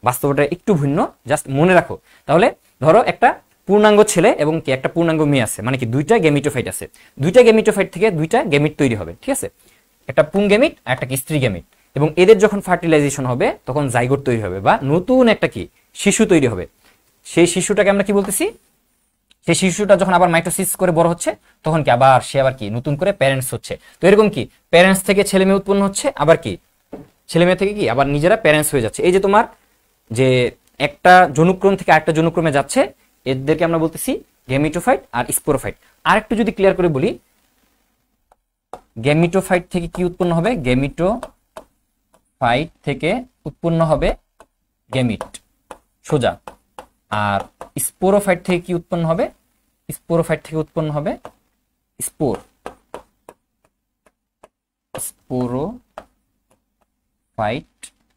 বাস্তবটা একটু ভিন্ন, জাস্ট মনে রাখো। তাহলে ধরো একটা পূর্ণাঙ্গ ছেলে এবং কি একটা পূর্ণাঙ্গ মেয়ে আছে, মানে কি দুইটা গেমিটোফাইট আছে, দুইটা গেমিটোফাইট থেকে দুইটা গেমিট তৈরি হবে, ঠিক আছে, একটা পুং গেমিট আর একটা স্ত্রী গেমিট, এবং এদের যখন ফার্টিলাইজেশন হবে তখন জাইগোট তৈরি হবে বা নতুন একটা কি শিশু তৈরি হবে। সেই শিশুটাকে আমরা কি বলতেছি, সেই শিশুটা যখন আবার মাইটোসিস করে বড় হচ্ছে তখন কি আবার সে আবার কি নতুন করে প্যারেন্টস হচ্ছে। তো এরকম কি প্যারেন্টস থেকে ছেলে মেয়ে উৎপন্ন হচ্ছে, আবার কি ছেলে মেয়ে থেকে কি আবার নিজেরা প্যারেন্টস হয়ে যাচ্ছে। এই যে তোমার যে একটা জনুক্রম থেকে আরেকটা জনুক্রমে যাচ্ছে, এদেরকে আমরা বলতেছি গেমিটোফাইট আর স্পোরোফাইট। আর একটু যদি ক্লিয়ার করে বলি, গেমিটোফাইট থেকে কি উৎপন্ন হবে, গেমিটোফাইট থেকে উৎপন্ন হবে গেমিট সোজা, আর স্পোরোফাইট থেকে কি উৎপন্ন হবে, স্পোরোফাইট থেকে উৎপন্ন হবে স্পোর, স্পোরোফাইট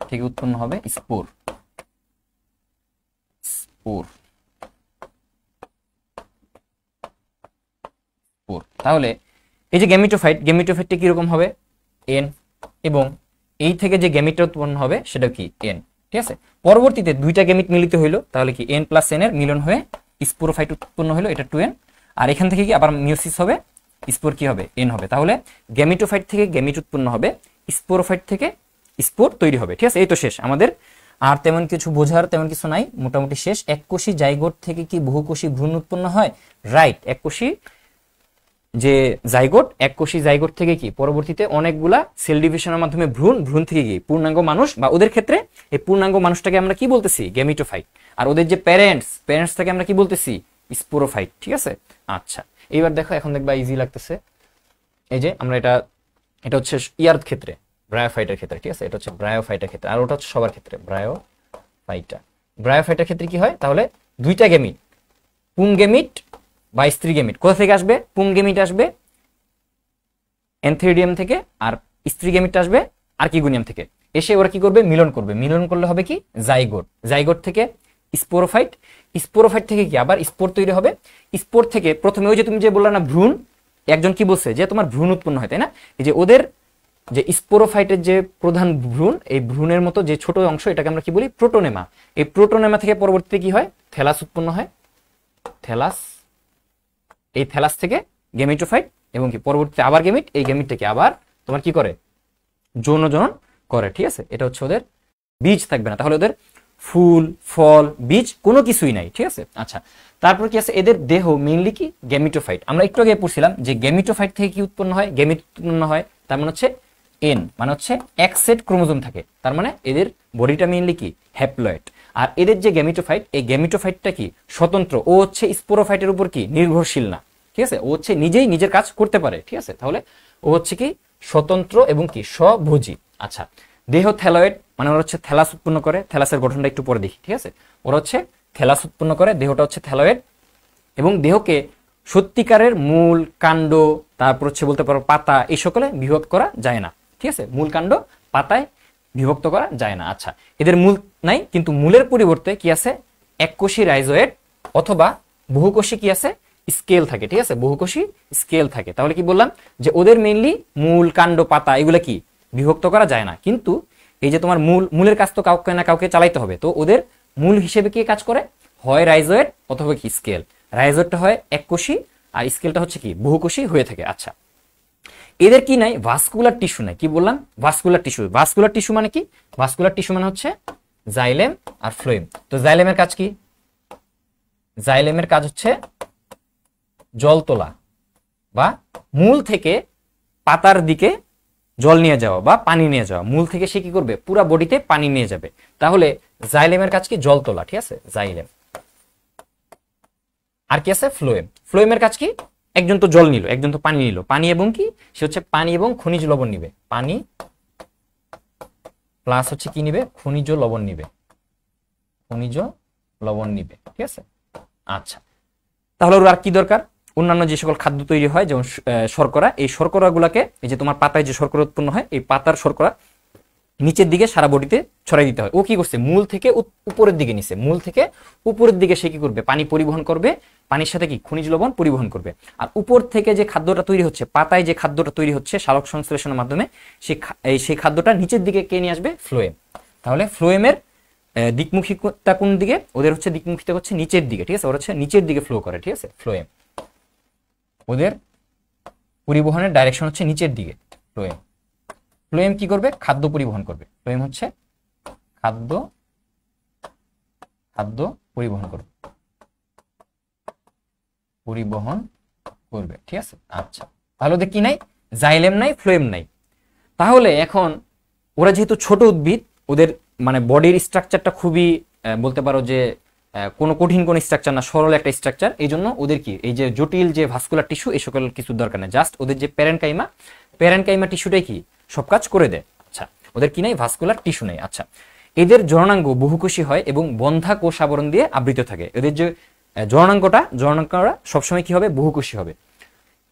থেকে উৎপন্ন হবে স্পোর, স্পোর, স্পোর। তাহলে এই যে গেমিটোফাইট, গেমিটোফাইটটা কিরকম হবে, এন, এবং এই থেকে যে গেমিটটা উৎপন্ন হবে সেটা কি এন, ঠিক আছে। পরবর্তীতে দুইটা গেমিট মিলিত হইলো, তাহলে কি এন প্লাস এন এর মিলন হয়ে স্পোরোফাইট উৎপন্ন হলো, এটা 2n, আর এখান থেকে কি আবার মিওসিস হবে, স্পোর কি হবে, এন হবে। তাহলে গেমিটোফাইট থেকে গেমিট উৎপন্ন হবে, স্পোরোফাইট থেকে স্পোর তৈরি হবে, ঠিক আছে। এই তো শেষ আমাদের, আর তেমন কিছু বোঝার তেমন কিছু নাই, মোটামুটি শেষ। এককোষী জাইগোট থেকে কি বহুকোষী ভ্রূণ উৎপন্ন হয়, রাইট। এককোষী যে জাইগোট, এককোষী জাইগোট থেকে কি পরবর্তীতে অনেকগুলা সেল ডিভিশনের মাধ্যমে ভ্রূণ, ভ্রূণ থেকে কি পূর্ণাঙ্গ মানুষ, বা ওদের ক্ষেত্রে এই পূর্ণাঙ্গ মানুষটাকে আমরা কি বলতেছি, গেমিটোফাইট, আর ওদের যে প্যারেন্টসটাকে আমরা কি বলতেছি, স্পোরোফাইট, ঠিক আছে। আচ্ছা, এইবার দেখো, এখন দেখবা ইজি লাগতেছে। এই যে আমরা এটা হচ্ছে ইয়ার ক্ষেত্রে, ব্রায়োফাইটের ক্ষেত্রে, ঠিক আছে, এটা হচ্ছে ব্রায়োফাইটের ক্ষেত্রে, আর ওটা হচ্ছে সবার ক্ষেত্রে ব্রায়োফাইটের ক্ষেত্রে কি হয়, তাহলে দুইটা গেমিট, পুং গেমিট বা স্ত্রী গেমিট, কোথা থেকে আসবে, পুং গেমিট আসবে এনথেরিডিয়াম থেকে, আর স্ত্রী গেমিট আসবে আর্কিগোনিয়াম থেকে। এসে ওরা কি করবে, মিলন করবে, মিলন করলে হবে কি জাইগোট, জাইগোট থেকে স্পোরোফাইট, স্পোরোফাইট থেকে কি আবার স্পোর তৈরি হবে, স্পোর থেকে প্রথমে ওই যে তুমি যে বললা না ভ্রূণ, একজন কি বলছে যে তোমার ভ্রূণ উৎপন্ন হয়, তাই না, এই যে ওদের যে স্পোরোফাইটের যে প্রধান ভ্রূণ, এই ভ্রূণের মতো যে ছোট অংশ, এটাকে আমরা কি বলি, প্রোটোনেমা। এই প্রোটোনেমা থেকে পরবর্তীতে কি হয়, থ্যালাস উৎপন্ন হয়, থ্যালাস, এই থ্যালাস থেকে গেমিটোফাইট, এবং কি পরবর্তীতে আবার গেমিট, এই গেমিট থেকে আবার তোমার কি করে, যৌন জনন করে, ঠিক আছে। এটা হচ্ছে ওদের বীজ থাকবে না, তাহলে ওদের ফুল ফল বীজ কোনো কিছুই নাই, ঠিক আছে। আচ্ছা, তারপর কি আছে, এদের দেহ মেইনলি কি গেমিটোফাইট। আমরা একটু আগে পড়ছিলাম যে গেমিটোফাইট থেকে কি উৎপন্ন হয়, গেমিট উৎপন্ন হয়, তার মানে হচ্ছে এন, মানে হচ্ছে এক সেট ক্রোমোজোম থাকে, তার মানে এদের বডিটা মেইনলি কি হ্যাপ্লয়েড। আর এদের যে গেমিটোফাইট, এই গেমিটোফাইটটা কি স্বতন্ত্র, ও হচ্ছে স্পোরোফাইটের উপর কি নির্ভরশীল না, ঠিক আছে, ও হচ্ছে নিজেই নিজের কাজ করতে পারে, ঠিক আছে। তাহলে ও হচ্ছে কি স্বতন্ত্র এবং কি স্বভোজী। আচ্ছা, দেহ থ্যালয়েড, মানে ওরা হচ্ছে থ্যালাস উৎপন্ন করে, থ্যালাসের গঠনটা একটু পরে দেখি, ঠিক আছে। ওরা হচ্ছে থ্যালাস উৎপন্ন করে, দেহটা হচ্ছে থ্যালয়েড, এবং দেহকে সত্যিকারের মূল, কাণ্ড, তারপর হচ্ছে বলতে পারো পাতা, এই সকলে বিভক্ত করা যায় না, ঠিক আছে। মূল, কাণ্ড, পাতায় বিভক্ত করা যায় না। আচ্ছা, এদের মূল নাই, কিন্তু মূলের পরিবর্তে কি আছে, এককোষী রাইজোয়েড অথবা বহুকোষী কি আছে, স্কেল থাকে, ঠিক আছে, বহুকোষী স্কেল থাকে। তাহলে কি বললাম যে ওদের মেইনলি মূল, কাণ্ড, পাতা এগুলা কি বিভক্ত করা যায় না, কিন্তু এই যে তোমার মূলের কাজ তো কাউকে না কাউকে চালাইতে হবে, তো ওদের মূল হিসেবে কি কাজ করে, হয় রাইজোয়েড অথবা কি স্কেল। রাইজোয়েডটা হয় এককোষী আর স্কেলটা হচ্ছে কি বহুকোষী হয়ে থাকে। আচ্ছা, এদের কি নাই, ভাস্কুলার টিস্যু নাই। কি বললাম, ভাস্কুলার টিস্যু। ভাস্কুলার টিস্যু মানে কি, ভাস্কুলার টিস্যু মানে হচ্ছে জাইলেম আর ফ্লোয়েম। তো জাইলেমের কাজ কি, জাইলেমের কাজ হচ্ছে জল তোলা, বা মূল থেকে পাতার দিকে জল নিয়ে যাওয়া বা পানি নিয়ে যাওয়া। মূল থেকে সে কি করবে, পুরা বডিতে পানি নিয়ে যাবে। তাহলে জাইলেমের কাজ কি, জল তোলা, ঠিক আছে, জাইলেম। আর কি আছে, ফ্লোয়েম। ফ্লোয়েমের কাজ কি, একজন তো জল নিল, একজন তো পানি নিল, পানি এবং কি, সে হচ্ছে পানি এবং খনিজ লবণ নিবে, পানি প্লাস হচ্ছে কি নিবে, খনিজ লবণ নিবে, খনিজ লবণ নিবে, ঠিক আছে। আচ্ছা, তাহলে ওর আর কি দরকার, অন্যান্য যে সকল খাদ্য তৈরি হয় যেমন শর্করা, এই শর্করা গুলাকে, এই যে তোমার পাতায় যে শর্করা উৎপন্ন হয়, এই পাতার শর্করা নিচের দিকে সারা বডিতে ছড়াই দিতে হয়। ও কি করছে, মূল থেকে উপরের দিকে নিছে, মূল থেকে উপরের দিকে সে কি করবে, পানি পরিবহন করবে, পানির সাথে কি খনিজ লবণ পরিবহন করবে। আর উপর থেকে যে খাদ্যটা তৈরি হচ্ছে, পাতায় যে খাদ্যটা তৈরি হচ্ছে সালোক সংশ্লেষণের মাধ্যমে, সেই খাদ্যটা নিচের দিকে কে নিয়ে আসবে, ফ্লোয়েম। তাহলে ফ্লোয়েমের দিকমুখিতা কোন দিকে? ওদের হচ্ছে দিকমুখিতা হচ্ছে নিচের দিকে, ঠিক আছে, ওরা হচ্ছে নিচের দিকে ফ্লো করে, ঠিক আছে, ফ্লোয়েম, ওদের পরিবহনের ডাইরেকশন হচ্ছে নিচের দিকে। ফ্লোয়েম, ফ্লোয়েম কি করবে? খাদ্য পরিবহন করবে। ফ্লোয়েম হচ্ছে খাদ্য পরিবহন করবে, ঠিক আছে। আচ্ছা, তাহলে ওদের কি নাই? জাইলেম নাই, ফ্লোয়েম নাই। তাহলে এখন ওরা যেহেতু ছোট উদ্ভিদ, ওদের মানে বডির স্ট্রাকচারটা খুবই বলতে পারো যে কোনো কঠিন কোনো স্ট্রাকচার না, সরল একটা স্ট্রাকচার। এই জন্য ওদের কি এই যে জটিল যে ভাস্কুলার টিস্যু এই সকল কিছু দরকার নেই, জাস্ট ওদের যে প্যারেনকাইমা টিস্যুটাই কি সব কাজ করে দেয়। আচ্ছা, ওদের কি নাই? ভাস্কুলার টিস্যু নেই। আচ্ছা, এদের জননাঙ্গ বহুকোষী হয় এবং বন্ধা কোষ আবরণ দিয়ে আবৃত থাকে। এদের যে জননাঙ্গটা সবসময় কি হবে? বহুকোষী হবে।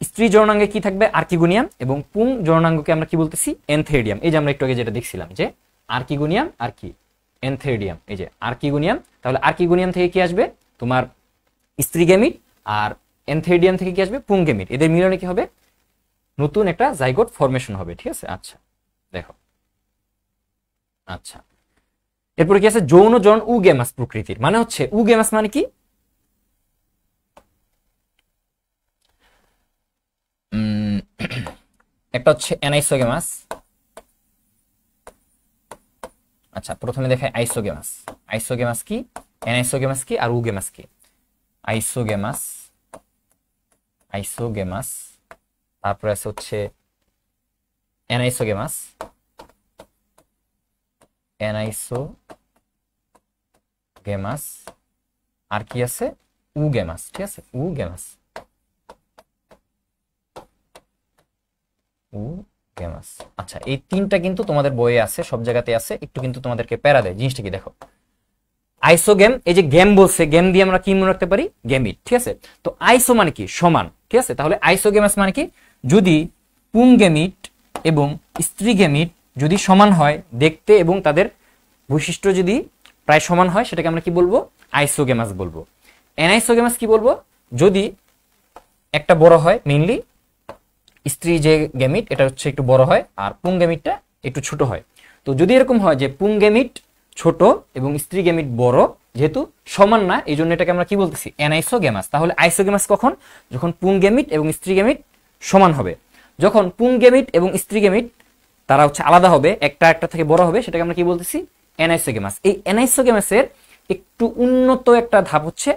স্ত্রী জননাঙ্গে কি থাকবে? আর্কিগোনিয়াম, এবং পুং জননাঙ্গকে আমরা কি বলতেছি? এনথেরিডিয়াম। এই যে আমরা একটু আগে যেটা দেখছিলাম যে আর্কিগোনিয়াম আর কি এনথেরিডিয়াম, এই যে আর্কিগোনিয়াম। তাহলে আর্কিগোনিয়াম থেকে কি আসবে? তোমার স্ত্রী গেমিট, আর এনথেরিডিয়াম থেকে কি আসবে? পুং গেমিট। এদের মিলনে কি হবে? নতুন একটা জাইগোট ফরমেশন হবে, ঠিক আছে। আচ্ছা দেখো, আচ্ছা এরপরে কি আছে? যৌন জনন উগেমাস প্রকৃতির, মানে হচ্ছে উগেমাস মানে কি? একটা হচ্ছে অ্যানাইসোগেমাস। আচ্ছা, প্রথমে দেখাই আইসোগেমাস। আইসোগেমাস কি, অ্যানাইসোগেমাস কি, আর উগেমাস কি? আইসোগেমাস, তারপরে আছে হচ্ছে অ্যানাইসোগেমাস, আর কি আছে? উগেমাস, ঠিক আছে, উগেমাস। আচ্ছা, এই তিনটা কিন্তু তোমাদের বইয়ে আছে, সব জায়গাতে আছে, একটু কিন্তু তোমাদেরকে প্যারা দেয়। জিনিসটা কি দেখো, আইসোগেম, এই যে গেম বলছে, গেম দিয়ে আমরা কি মনে রাখতে পারি? গেমিট, ঠিক আছে। তো আইসো মানে কি? সমান, ঠিক আছে। তাহলে আইসোগেমাস মানে কি? যদি পুং গেমিট এবং স্ত্রী গেমিট যদি সমান হয় দেখতে এবং তাদের বৈশিষ্ট্য যদি প্রায় সমান হয়, সেটাকে আমরা কি বলবো? আইসোগেমাস বলবো। অ্যানাইসোগেমাস কি বলবো? যদি একটা বড় হয়, মেইনলি স্ত্রী যে গেমিট এটা হচ্ছে একটু বড় হয়, আর পুং গেমিটটা একটু ছোট হয়। তো যদি এরকম হয় যে পুং গেমিট ছোট এবং স্ত্রী গেমিট বড়, যেহেতু সমান না, এই জন্য এটাকে আমরা কি বলতেছি? অ্যানাইসোগেমাস। তাহলে আইসোগেমাস কখন? যখন পুং গেমিট এবং স্ত্রী গেমিট সমান হবে। যখন পুং গেমিট এবং স্ত্রী গেমিট তারা হচ্ছে আলাদা হবে, একটা থেকে বড় হবে, সেটাকে আমরা কি বলতেছি? অ্যানাইসোগেমাস। এই অ্যানাইসোগেমাসের একটু উন্নত একটা ধাপ হচ্ছে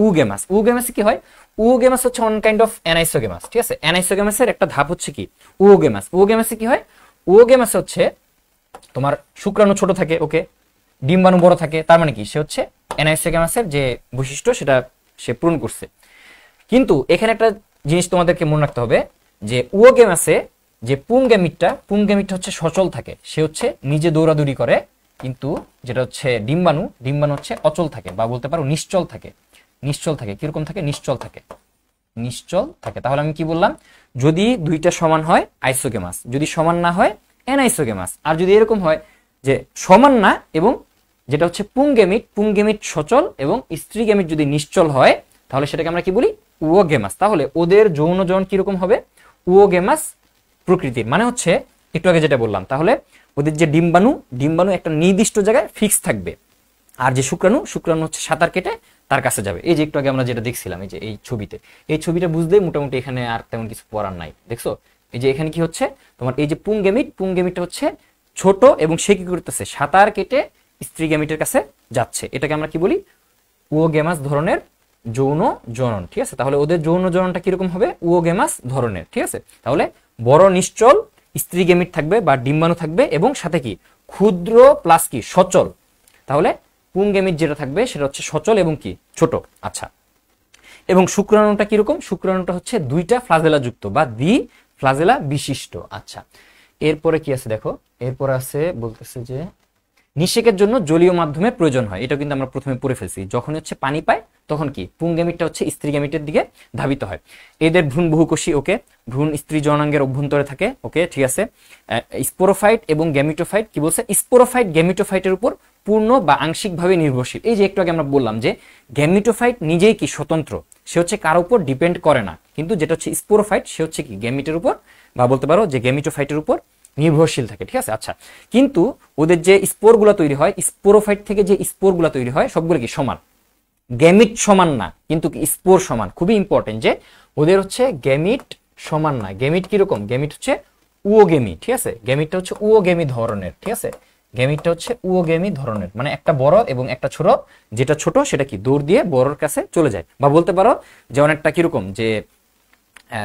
উগেমাস। উগেমাসে কি হয়? উগেমাস হচ্ছে ওয়ান কাইন্ড অফ অ্যানাইসোগেমাস, ঠিক আছে। অ্যানাইসোগেমাসের একটা ধাপ হচ্ছে কি? উগেমাস। উগেমাসে কি হয়? উগেমাসে হচ্ছে তোমার শুক্রাণু ছোট থাকে, ওকে, ডিম্বাণু বড় থাকে, তার মানে কি? সে হচ্ছে অ্যানাইসোগেমাসের যে বৈশিষ্ট্য সেটা সে পূরণ করছে। কিন্তু এখানে একটা জিনিস তোমাদেরকে মনে রাখতে হবে যে উগেমাসে যে পুং গেমিটটা হচ্ছে সচল থাকে, সে হচ্ছে নিজে দৌড়াদৌড়ি করে, কিন্তু যেটা হচ্ছে ডিম্বাণু হচ্ছে অচল থাকে, বা বলতে পারো নিশ্চল থাকে। কিরকম থাকে? নিশ্চল থাকে। তাহলে আমি কি বললাম? যদি দুইটা সমান হয় আইসোগেমাস, যদি সমান না হয় অ্যানাইসোগেমাস। আর যদি এরকম হয় যে সমান না এবং যেটা হচ্ছে পুং গেমিট সচল এবং স্ত্রী গেমিট যদি নিশ্চল হয়, তাহলে সেটাকে আমরা কি বলি? উওগেমাস। তাহলে ওদের যৌন জনন কিরকম হবে? উওগেমাস প্রকৃতির, মানে হচ্ছে একটু আগে যেটা বললাম। তাহলে ওদের যে ডিম্বাণু একটা নির্দিষ্ট জায়গায় ফিক্স থাকবে, আর যে শুক্রাণু হচ্ছে সাঁতার কেটে তার কাছে যাবে। এই যে একটু আগে আমরা যেটা দেখছিলাম, এই যে এই ছবিটা বুঝলেই মোটামুটি এখানে আর তেমন কিছু পড়ার নাই। দেখছো, এই যে এখানে কি হচ্ছে তোমার? এই যে পুং গেমিটটা হচ্ছে ছোট এবং সে কি করতেছে? সাঁতার কেটে স্ত্রী গেমিটের কাছে যাচ্ছে। এটাকে আমরা কি বলি? উওগেমাস ধরনের যৌন জনন, ঠিক আছে। তাহলে ওদের যৌন জননটা কিরকম হবে? উওগেমাস ধরনের, ঠিক আছে। তাহলে বড় নিশ্চল স্ত্রী গেমিট থাকবে বা ডিম্বাণু থাকবে, এবং সাথে কি ক্ষুদ্র প্লাস কি সচল। তাহলে পুং গেমিট যেটা থাকবে সেটা হচ্ছে সচল এবং কি ছোট। আচ্ছা, এবং শুক্রাণুটা কিরকম? শুক্রাণুটা হচ্ছে দুইটা ফ্লাজেলা যুক্ত বা দ্বি ফ্লাজেলা বিশিষ্ট। আচ্ছা, এরপরে কি আছে দেখো, এরপরে আছে বলতেছে যে নিষেকের জন্য জলীয় মাধ্যমের প্রয়োজন হয়। এটা কিন্তু আমরা প্রথমে পড়ে ফেলছি। যখন হচ্ছে পানি পায় তখন কি পুং গেমিটটা হচ্ছে স্ত্রী গেমিটের দিকে ধাবিত হয়। এদের ভ্রূণ বহুকোষী, ওকে, ভ্রূণ স্ত্রী জননাঙ্গের অভ্যন্তরে থাকে, ওকে, ঠিক আছে। স্পোরোফাইট এবং গ্যামিটোফাইট কি বলছে? স্পোরোফাইট গ্যামিটোফাইটের উপর পূর্ণ বা আংশিকভাবে নির্ভরশীল। এই যে একটু আগে আমরা বললাম যে গ্যামিটোফাইট নিজেই কি স্বতন্ত্র, সে হচ্ছে কারোর উপর ডিপেন্ড করে না, কিন্তু যেটা হচ্ছে স্পোরোফাইট সে হচ্ছে কি গ্যামিটের উপর, বা বলতে পারো যে গ্যামিটোফাইটের উপর নির্ভরশীল থাকে, ঠিক আছে। আচ্ছা, কিন্তু ওদের যে স্পোরগুলো তৈরি হয়, স্পোরোফাইট থেকে যে স্পোরগুলো তৈরি হয় সবগুলো কি সমান, গ্যামিট সমান না কিন্তু স্পোর সমান। খুবই ইম্পর্টেন্ট যে ওদের হচ্ছে গ্যামিট সমান না। গ্যামিট কিরকম, গ্যামিট হচ্ছে উওগেমি, ঠিক আছে। গ্যামিটটা হচ্ছে উওগেমি ধরনের, ঠিক আছে। গ্যামিটটা হচ্ছে উওগেমি ধরনের, মানে একটা বড় এবং একটা ছোট, যেটা ছোট সেটা কি দৌড় দিয়ে বড়র কাছে চলে যায়। বা বলতে পারো যে অনেকটা কিরকম যে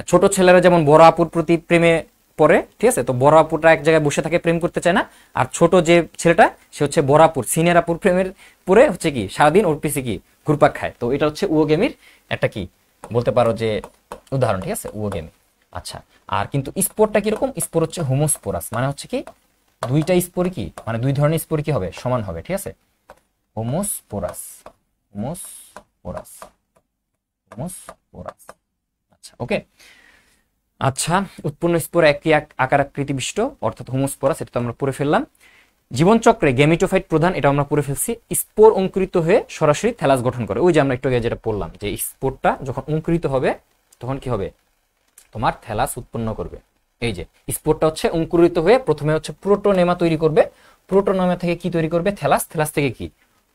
ছোট ছেলেরা যেমন বড় আপুর প্রতি প্রেমে পড়ে, ঠিক আছে। তো বড় আপুটা এক জায়গায় বসে থাকে, প্রেম করতে চায় না, আর ছোট যে ছেলেটা সে হচ্ছে বড় আপুর সিনিয়র আপুর প্রেমের পরে হচ্ছে কি সারাদিন ওর পিছে কি ঘুরপাক খায়। তো এটা হচ্ছে উওগেমির একটা কি বলতে পারো যে উদাহরণ, ঠিক আছে, উওগেমি। আচ্ছা, আর কিন্তু স্পোরটা কিরকম, স্পোর হচ্ছে হোমোস্পোরাস, মানে হচ্ছে কি দুইটা স্পোর কি মানে দুই ধরনের স্পোর কি হবে সমান হবে, ঠিক আছে। Homosporous, homosporous, homosporous. আচ্ছা, ওকে। আচ্ছা, উৎপন্ন স্পোর একই আকার আকৃতি বিশিষ্ট অর্থাৎ হোমোস্পোরাস, এটা তো আমরা পড়ে ফেললাম। জীবনচক্রে গেমিটোফাইট প্রধান, এটা আমরা পড়ে ফেলছি। স্পোর অঙ্কুরিত হয়ে সরাসরি থ্যালাস গঠন করে, ওই যে আমরা একটু আগে যেটা বললাম যে স্পোরটা যখন অঙ্কুরিত হবে তখন কি হবে, তোমার থ্যালাস উৎপন্ন করবে। এই যে স্পোরটা হচ্ছে অঙ্কুরিত হয়ে প্রথমে হচ্ছে প্রোটোনেমা তৈরি করবে, প্রোটোনেমা থেকে কি তৈরি করবে, থ্যালাস, থ্যালাস থেকে কি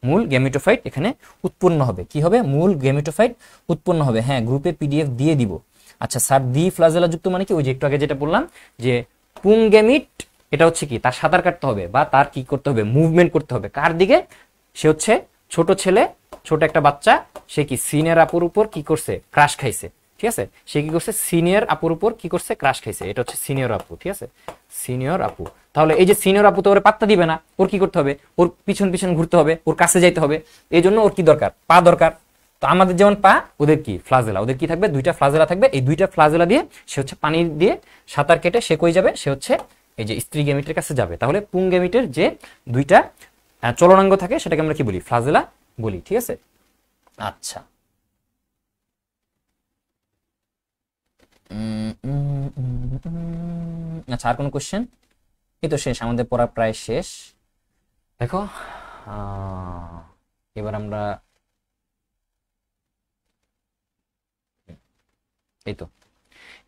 মূল গেমিটোফাইট এখানে উৎপন্ন হবে। কি হবে, মূল গেমিটোফাইট উৎপন্ন হবে। হ্যাঁ, গ্রুপে পিডিএফ দিয়ে দিব। আচ্ছা স্যার, দ্বি ফ্লাজেলা যুক্ত মানে কি, ওই যে একটু আগে যেটা বললাম যে পুংগেমিট, এটা হচ্ছে কি তার সাঁতার কাটতে হবে বা তার কি করতে হবে, মুভমেন্ট করতে হবে কার দিকে, সে হচ্ছে ছোট ছেলে, ছোট একটা বাচ্চা, সে কি সিনিয়র আপুর উপর কি করছে, ক্রাশ খাইছে, ঠিক আছে। সে কি করছে, সিনিয়র আপুর উপর কি করছে, ক্রাশ খাইছে, এটা হচ্ছে সিনিয়র আপু, ঠিক আছে, সিনিয়র আপু। তাহলে এই যে সিনিয়র আপু তো ওর পাত্তা দিবে না, ওর কি করতে হবে, ওর পিছন পিছন ঘুরতে হবে, ওর কাছে যাইতে হবে। এই জন্য ওর কি দরকার, পা দরকার। তো আমাদের যেমন পা, ওদের কি ফ্লাজেলা, ওদের কি থাকবে, দুইটা ফ্লাজেলা থাকবে। এই দুইটা ফ্লাজেলা দিয়ে সে হচ্ছে পানি দিয়ে সাঁতার কেটে সে কই যাবে, সে হচ্ছে এই যে স্ত্রী গেমিটের কাছে যাবে। তাহলে পুং গেমিটের যে দুইটা চলনাঙ্গ থাকে সেটাকে আমরা কি বলি, ফ্লাজেলা বলি, ঠিক আছে। আচ্ছা, আচ্ছা, আর কোন কোশ্চেন? এই তো শেষ, আমাদের পড়া প্রায় শেষ। দেখো এবার আমরা এই তো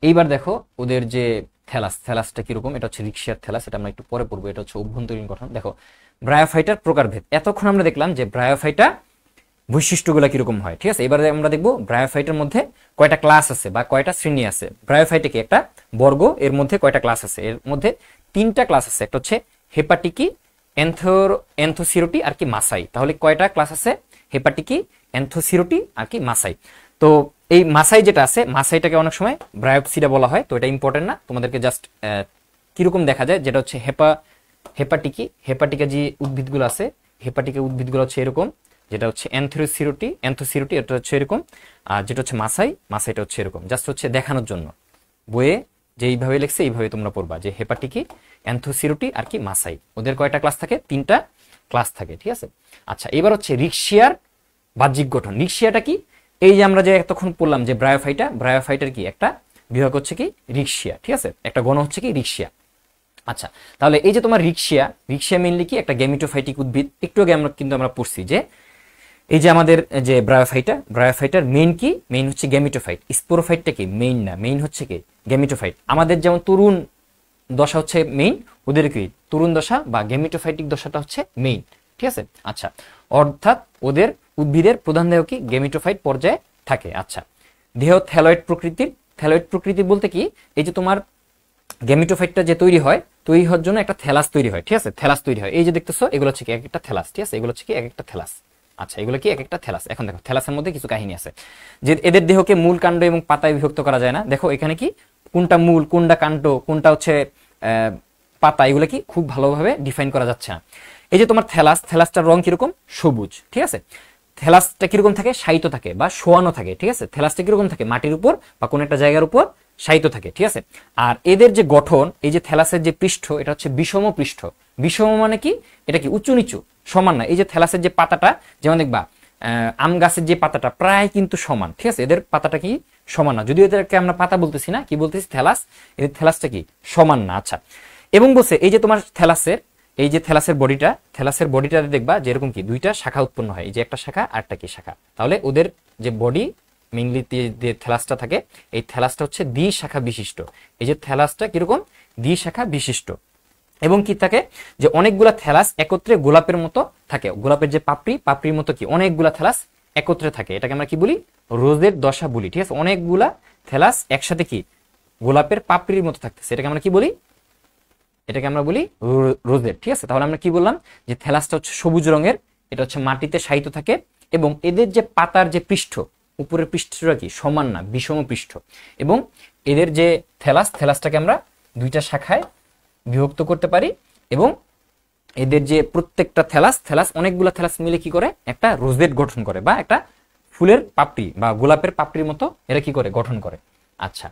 এইবার দেখো ওদের যে থ্যালাস, থ্যালাসটা কিরকম, এটা হচ্ছে রিক্সিয়ার থ্যালাস, এটা আমরা একটু পরে পড়বো। এটা হচ্ছে অভ্যন্তরীণ গঠন। দেখো ব্রায়োফাইটার প্রকারভেদ, এতক্ষণ আমরা দেখলাম যে ব্রায়োফাইটা বৈশিষ্ট্যগুলো কিরকম হয়, ঠিক আছে। এবারে আমরা দেখবো ব্রায়োফাইটের মধ্যে কয়টা ক্লাস আছে বা কয়টা শ্রেণী আছে। ব্রায়োফাইটে কি একটা বর্গ, এর মধ্যে কয়টা ক্লাস আছে, এর মধ্যে তিনটা ক্লাস আছে। একটা হচ্ছে হেপাটিকি, এন্থোসিরোটি আর কি মাসাই। তাহলে কয়টা ক্লাস আছে, হেপাটিকি, এন্থোসিরোটি আর কি মাসাই। তো এই মাসাই যেটা আছে, মাসাইটাকে অনেক সময় ব্রায়োপসিডা বলা হয়, তো এটা ইম্পর্টেন্ট না, তোমাদেরকে জাস্ট কিরকম দেখা যায়, যেটা হচ্ছে হেপাটিকি, হেপাটিকা যে উদ্ভিদগুলো আছে, হেপাটিকা উদ্ভিদগুলো হচ্ছে এরকম, যেটা হচ্ছে এন্থোসিরোটি এটা হচ্ছে এরকম, আর যেটা হচ্ছে মাসাইটা হচ্ছে এরকম। জাস্ট হচ্ছে দেখানোর জন্য বইয়ে যেইভাবে লিখছে এইভাবে তোমরা পড়বা যে হেপাটিকি, এন্থোসিরোটি আর কি মাসাই, ওদের কয়টা ক্লাস থাকে, তিনটা ক্লাস থাকে, ঠিক আছে। আচ্ছা, এবার হচ্ছে রিক্সিয়ার বাহ্যিক গঠন। রিক্সিয়াটা কি, এই যে আমরা যে এতক্ষণ পড়লাম যে ব্রায়োফাইটার কি একটা বিভাগ হচ্ছে কি রিক্সিয়া, ঠিক আছে, একটা গণ হচ্ছে কি রিক্সিয়া। আচ্ছা, তাহলে এই যে তোমার রিক্সিয়া মেইনলি কি একটা গেমিটোফাইটিক উদ্ভিদ। একটু আগে আমরা পড়ছি যে এই যে আমাদের যে ব্রায়োফাইটার মেইন কি, মেইন হচ্ছে গেমিটোফাইট। স্পোরোফাইটটা কি মেইন না, মেইন হচ্ছে কি গেমিটোফাইট। আমাদের যেমন তরুণ দশা হচ্ছে মেইন, ওদের কি তরুণ দশা বা গেমিটোফাইটিক দশাটা হচ্ছে মেইন, ঠিক আছে। আচ্ছা, অর্থাৎ ওদের উদ্ভিদের প্রধান দেহ কি গেমিটোফাইট পর্যায়ে থাকে। আচ্ছা, দেহ থ্যালয়েড প্রকৃতির বলতে কি, এই যে তোমার গেমিটোফাইটটা যে তৈরি হওয়ার জন্য একটা থ্যালাস তৈরি হয়, ঠিক আছে, থ্যালাস তৈরি হয়। এই যে দেখতেছো এগুলো হচ্ছে কি এক একটা থ্যালাস, ঠিক আছে, এগুলো হচ্ছে কি এক একটা থ্যালাস। আচ্ছা, এগুলো কি এক একটা থ্যালাস। এখন দেখো থ্যালাসের মধ্যে কিছু কাহিনী আছে, যে এদের দেহকে মূল কাণ্ড এবং পাতায় বিভক্ত করা যায় না। দেখো এখানে কি কোনটা মূল, কোনটা কাণ্ড, কোনটা হচ্ছে পাতা, এগুলো কি খুব ভালোভাবে ডিফাইন করা যাচ্ছে না। এই যে তোমার থ্যালাসটার রং কিরকম, সবুজ, ঠিক আছে। থ্যালাসটা কিরকম থাকে, শায়িত থাকে বা শোয়ানো থাকে, ঠিক আছে। থ্যালাসটা কিরকম থাকে, মাটির উপর বা কোন একটা জায়গার উপর শায়িত থাকে, ঠিক আছে। আর এদের যে গঠন, এই যে থ্যালাসের যে পৃষ্ঠ, এটা হচ্ছে বিষম পৃষ্ঠ। বিষম মানে কি, এটা কি উঁচু নিচু, সমান না। এই যে থ্যালাসের যে পাতাটা, যেমন দেখবা আম গাছের যে পাতাটা প্রায় কিন্তু সমান, ঠিক আছে। এদের পাতাটা কি সমান না, যদিও এদেরকে আমরা পাতা বলতেছি না, কি বলতেছি থ্যালাস, এদের থ্যালাসটা কি সমান না। আচ্ছা, এবং বলছে এই যে তোমার থ্যালাসের বডিটা দেখবা যেরকম কি দুইটা শাখা উৎপন্ন হয়, এই যে একটা শাখা আর একটা কি শাখা। তাহলে ওদের যে বডি মেইনলি যে থ্যালাসটা থাকে, এই থ্যালাসটা হচ্ছে দ্বি শাখা বিশিষ্ট। এই যে থ্যালাসটা কিরকম দ্বি শাখা বিশিষ্ট, এবং কি থাকে যে অনেকগুলা থ্যালাস একত্রে গোলাপের মতো থাকে, গোলাপের যে পাপড়ির মতো কি অনেকগুলা থ্যালাস একত্রে থাকে, এটাকে আমরা কি বলি রোজের দশা বলি। ঠিক আছে, অনেকগুলা থ্যালাস একসাথে কি গোলাপের পাপড়ির মতো থাকতেছে, এটাকে আমরা কি বলি, এটাকে আমরা বলি রোজেট। ঠিক আছে, তাহলে আমরা কি বললাম যে থ্যালাসটা হচ্ছে সবুজ রঙের, এটা হচ্ছে মাটিতে শায়িত থাকে এবং এদের যে পাতার যে পৃষ্ঠ, উপরের পৃষ্ঠটা কি সমান না, বিষম পৃষ্ঠ, এবং এদের যে থ্যালাসটাকে আমরা দুইটা শাখায় বিভক্ত করতে পারি এবং এদের যে প্রত্যেকটা থ্যালাস অনেকগুলো থ্যালাস মিলে কি করে একটা রোজেট গঠন করে, বা একটা ফুলের পাপড়ি বা গোলাপের পাপড়ির মতো এরা কি করে গঠন করে। আচ্ছা,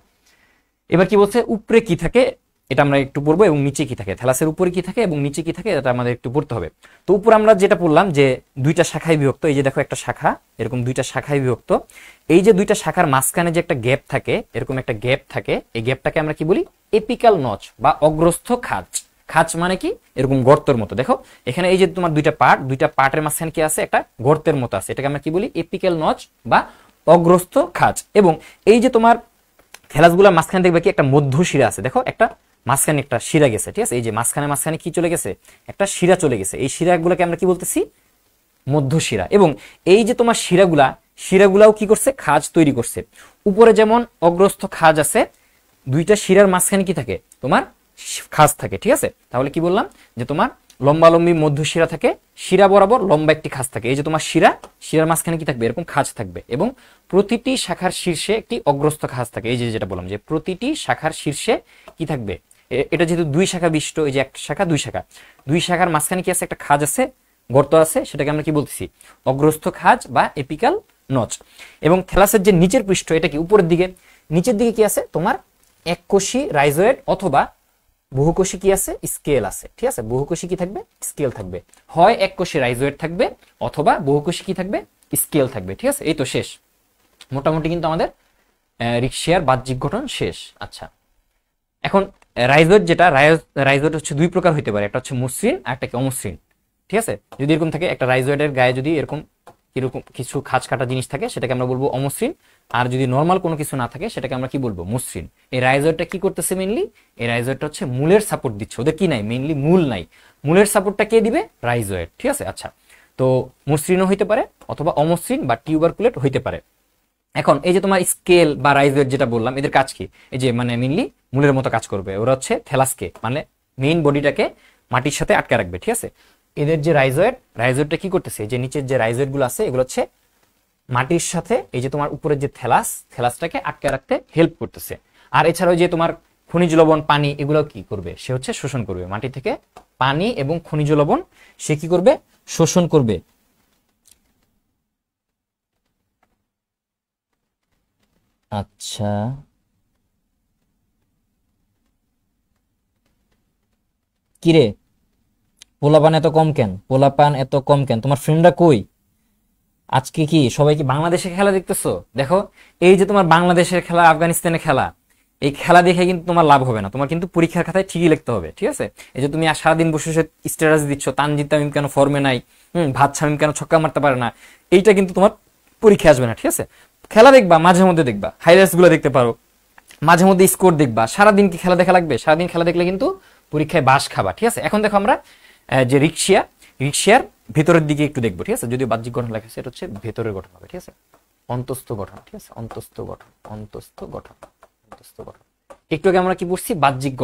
এবার কি বলছে উপরে কি থাকে এটা আমরা একটু পড়বো, এবং নিচে কি থাকে, থ্যালাসের উপরে কি থাকে এবং নিচে কি থাকে এটা আমাদের একটু পড়তে হবে। তো উপরে আমরা যেটা পড়লাম যে দুইটা শাখায় বিভক্ত, এই যে দেখো একটা শাখা এরকম দুইটা শাখায় বিভক্ত, এই যে দুইটা শাখার মাঝখানে যে একটা গ্যাপ থাকে, এরকম একটা গ্যাপ থাকে, এই গ্যাপটাকে আমরা কি বলি এপিক্যাল নচ বা অগ্রস্থ খাঁজ। খাঁজ মানে কি এরকম গর্তের মতো, দেখো এখানে এই যে তোমার দুইটা পার্টের মাঝখানে কি আছে একটা গর্তের মতো আছে, এটাকে আমরা কি বলি এপিক্যাল নচ বা অগ্রস্থ খাঁজ। এবং এই যে তোমার থ্যালাসগুলোর মাঝখানে দেখবে কি একটা মধ্য শিরা আছে, দেখো একটা মাঝখানে একটা শিরা গেছে। ঠিক আছে, এই যে মাঝখানে কি চলে গেছে একটা শিরা চলে গেছে, এই শিরাগুলোকে আমরা কি বলতেছি মধ্য শিরা। এবং এই যে তোমার শিরাগুলাও কি করছে খাঁজ তৈরি করছে। উপরে যেমন অগ্রস্থ খাঁজ আছে, দুইটা শিরার মাঝখানে কি থাকে তোমার খাঁজ থাকে। ঠিক আছে, তাহলে কি বললাম যে তোমার লম্বালম্বি মধ্য শিরা থাকে, শিরা বরাবর লম্বা একটি খাঁজ থাকে, এই যে তোমার শিরার মাঝখানে কি থাকবে এরকম খাঁজ থাকবে, এবং প্রতিটি শাখার শীর্ষে একটি অগ্রস্থ খাঁজ থাকে। এই যে যেটা বললাম যে প্রতিটি শাখার শীর্ষে কি থাকবে, এটা যেহেতু দুই শাখা বিশিষ্ট, এই যে একটা শাখা দুই শাখার মাঝখানে কি আছে একটা খাঁজ আছে, গর্ত আছে, সেটাকে আমরা কি বলতেছি অগ্রস্থ খাঁজ বা এপিক্যাল নচ। এবং থ্যালাসের যে নিচের পৃষ্ঠ এটা কি উপরের দিকে, নিচের দিকে কি আছে তোমার এককোষী রাইজোয়েড অথবা বহুকোষী কি আছে স্কেল আছে। ঠিক আছে, বহুকোষী কি থাকবে স্কেল থাকবে, হয় এককোষী রাইজোয়েড থাকবে অথবা বহুকোষী কি থাকবে স্কেল থাকবে। ঠিক আছে, এই তো শেষ মোটামুটি কিন্তু আমাদের রিকশিয়ার বাহ্যিক গঠন শেষ। আচ্ছা, এখন রাইজোয়েড যেটা রাইজোয়েড হচ্ছে দুই প্রকার হইতে পারে, একটা হচ্ছে মসৃণ আর একটা কি অমসৃণ। ঠিক আছে, যদি এরকম থাকে একটা রাইজোয়েডের গায়ে যদি এরকম কিছু খাঁজ কাটা জিনিস থাকে সেটাকে আমরা বলবো অমসৃণ, আর যদি নর্মাল কোনো কিছু না থাকে সেটাকে আমরা কি বলবো মসৃণ। এই রাইজোয়েডটা কি করতেছে মেইনলি, এই রাইজোয়েডটা হচ্ছে মূলের সাপোর্ট দিচ্ছে, ওদের কি নাই মেইনলি মূল নাই, মূলের সাপোর্টটা কে দিবে রাইজোয়েড। ঠিক আছে, আচ্ছা তো মসৃণও হইতে পারে অথবা অমসৃণ বা টিউবারকুলেট হইতে পারে। এখন এই যে তোমার স্কেল বা রাইজোয়েড যেটা বললাম এদের কাজ কি, এই যে মানে মেইনলি মূলের মতো কাজ করবে, ওরা হচ্ছে থ্যালাসকে মানে মেইন বডিটাকে মাটির সাথে আটকে রাখবে। ঠিক আছে, এদের যে রাইজোয়েডটা কি করতেছে, যে নিচের যে রাইজোয়েড গুলো আছে এগুলো হচ্ছে মাটির সাথে এই যে তোমার উপরের যে থ্যালাসটাকে আটকে রাখতে হেল্প করতেছে। আর এছাড়াও যে তোমার খনিজ লবণ পানি এগুলো কি করবে, সে হচ্ছে শোষণ করবে, মাটি থেকে পানি এবং খনিজ লবণ সে কি করবে শোষণ করবে। আচ্ছা, কিরে পোলাপান এত কম কেন, তোমার ফ্রেন্ডরা কই আজকে? কি সবাই কি বাংলাদেশের খেলা দেখতেছো? দেখো এই যে তোমার বাংলাদেশের খেলা আফগানিস্তানের খেলা, এই খেলা দেখে কিন্তু তোমার লাভ হবে না, তোমার কিন্তু পরীক্ষার খাতায় ঠিকই লিখতে হবে। ঠিক আছে, এই যে তুমি সারাদিন বসে বসে স্ট্যাটাস দিচ্ছ তানজিদ তামিম কেন ফর্মে নাই, ভাত শামিম কেন ছক্কা মারতে পারে না, এইটা কিন্তু তোমার পরীক্ষা আসবে না। ঠিক আছে, খেলা দেখবা মাঝে মধ্যে, দেখবা হাইলাইটস গুলো দেখতে পারো, মাঝে মধ্যে স্কোর দেখবা, সারাদিন কি খেলা দেখা লাগবে? সারাদিন খেলা দেখলে কিন্তু পরীক্ষায় বাস খাবা। ঠিক আছে, এখন দেখো আমরা যে রিক্সিয়ার ভেতরের দিকে একটু দেখবো। ঠিক আছে, যদিও বাহ্যিক গঠন লেখা আছে, এটা হচ্ছে ভেতরের গঠন হবে। ঠিক আছে, অন্তস্থ গঠন। ঠিক আছে, অন্তস্থ গঠন। একটু আগে আমরা কি পড়ছি বাহ্যিক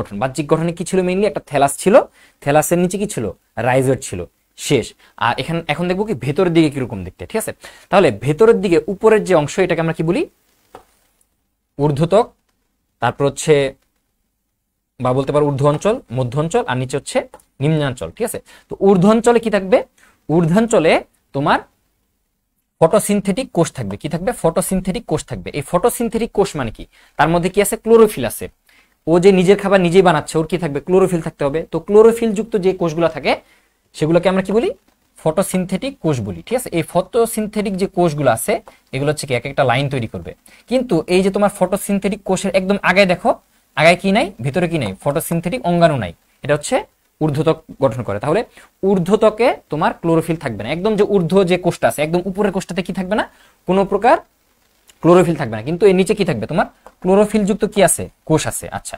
গঠনে কি ছিল মেইনলি একটা থ্যালাস ছিল, থ্যালাসের নিচে কি ছিল রাইজোয়েড ছিল, শেষ। আর এখন দেখবো কি ভেতরের দিকে কিরকম দেখতে। ঠিক আছে, তাহলে ভেতরের দিকে উপরের যে অংশ এটাকে আমরা কি বলি ঊর্ধ্বত্বক, তারপর হচ্ছে বা বলতে পারো ঊর্ধ্ব অঞ্চল, মধ্য অঞ্চল, আর নিচে হচ্ছে নিম্নাঞ্চল। ঠিক আছে, তো ঊর্ধ্বাঞ্চলে কি থাকবে, ঊর্ধ্বাঞ্চলে তোমার ফটোসিনথেটিক কোষ থাকবে। কি থাকবে ফটোসিনথেটিক কোষ থাকবে। এই ফটোসিনথেটিক কোষ মানে কি, তার মধ্যে কি আছে ক্লোরোফিল আছে, ও যে নিজের খাবার নিজেই বানাচ্ছে, ওর কি থাকবে ক্লোরোফিল থাকতে হবে। তো ক্লোরোফিল যুক্ত যে কোষগুলো থাকে সেগুলোকে আমরা কি বলি ফটোসিনথেটিক কোষ বলি। ঠিক আছে, এই ফটোসিনথেটিক যে কোষগুলো আছে এগুলো হচ্ছে কি এক একটা লাইন তৈরি করবে। কিন্তু এই যে তোমার ফটোসিনথেটিক কোষের একদম আগে দেখো, আগায় কি নাই, ভিতরে কি নাই, ফটোসিনথেটিক অঙ্গাণু নাই, এটা হচ্ছে ঊর্ধ্বত্বক গঠন করে। তাহলে ঊর্ধ্বত্বকে তোমার ক্লোরোফিল থাকবে না, একদম যে ঊর্ধ্ব যে কোষটা আছে একদম উপরের কোষটাতে কি থাকবে না, কোনো প্রকার ক্লোরোফিল থাকবে না, কিন্তু এর নিচে কি থাকবে তোমার ক্লোরোফিল যুক্ত কি আছে কোষ আছে। আচ্ছা,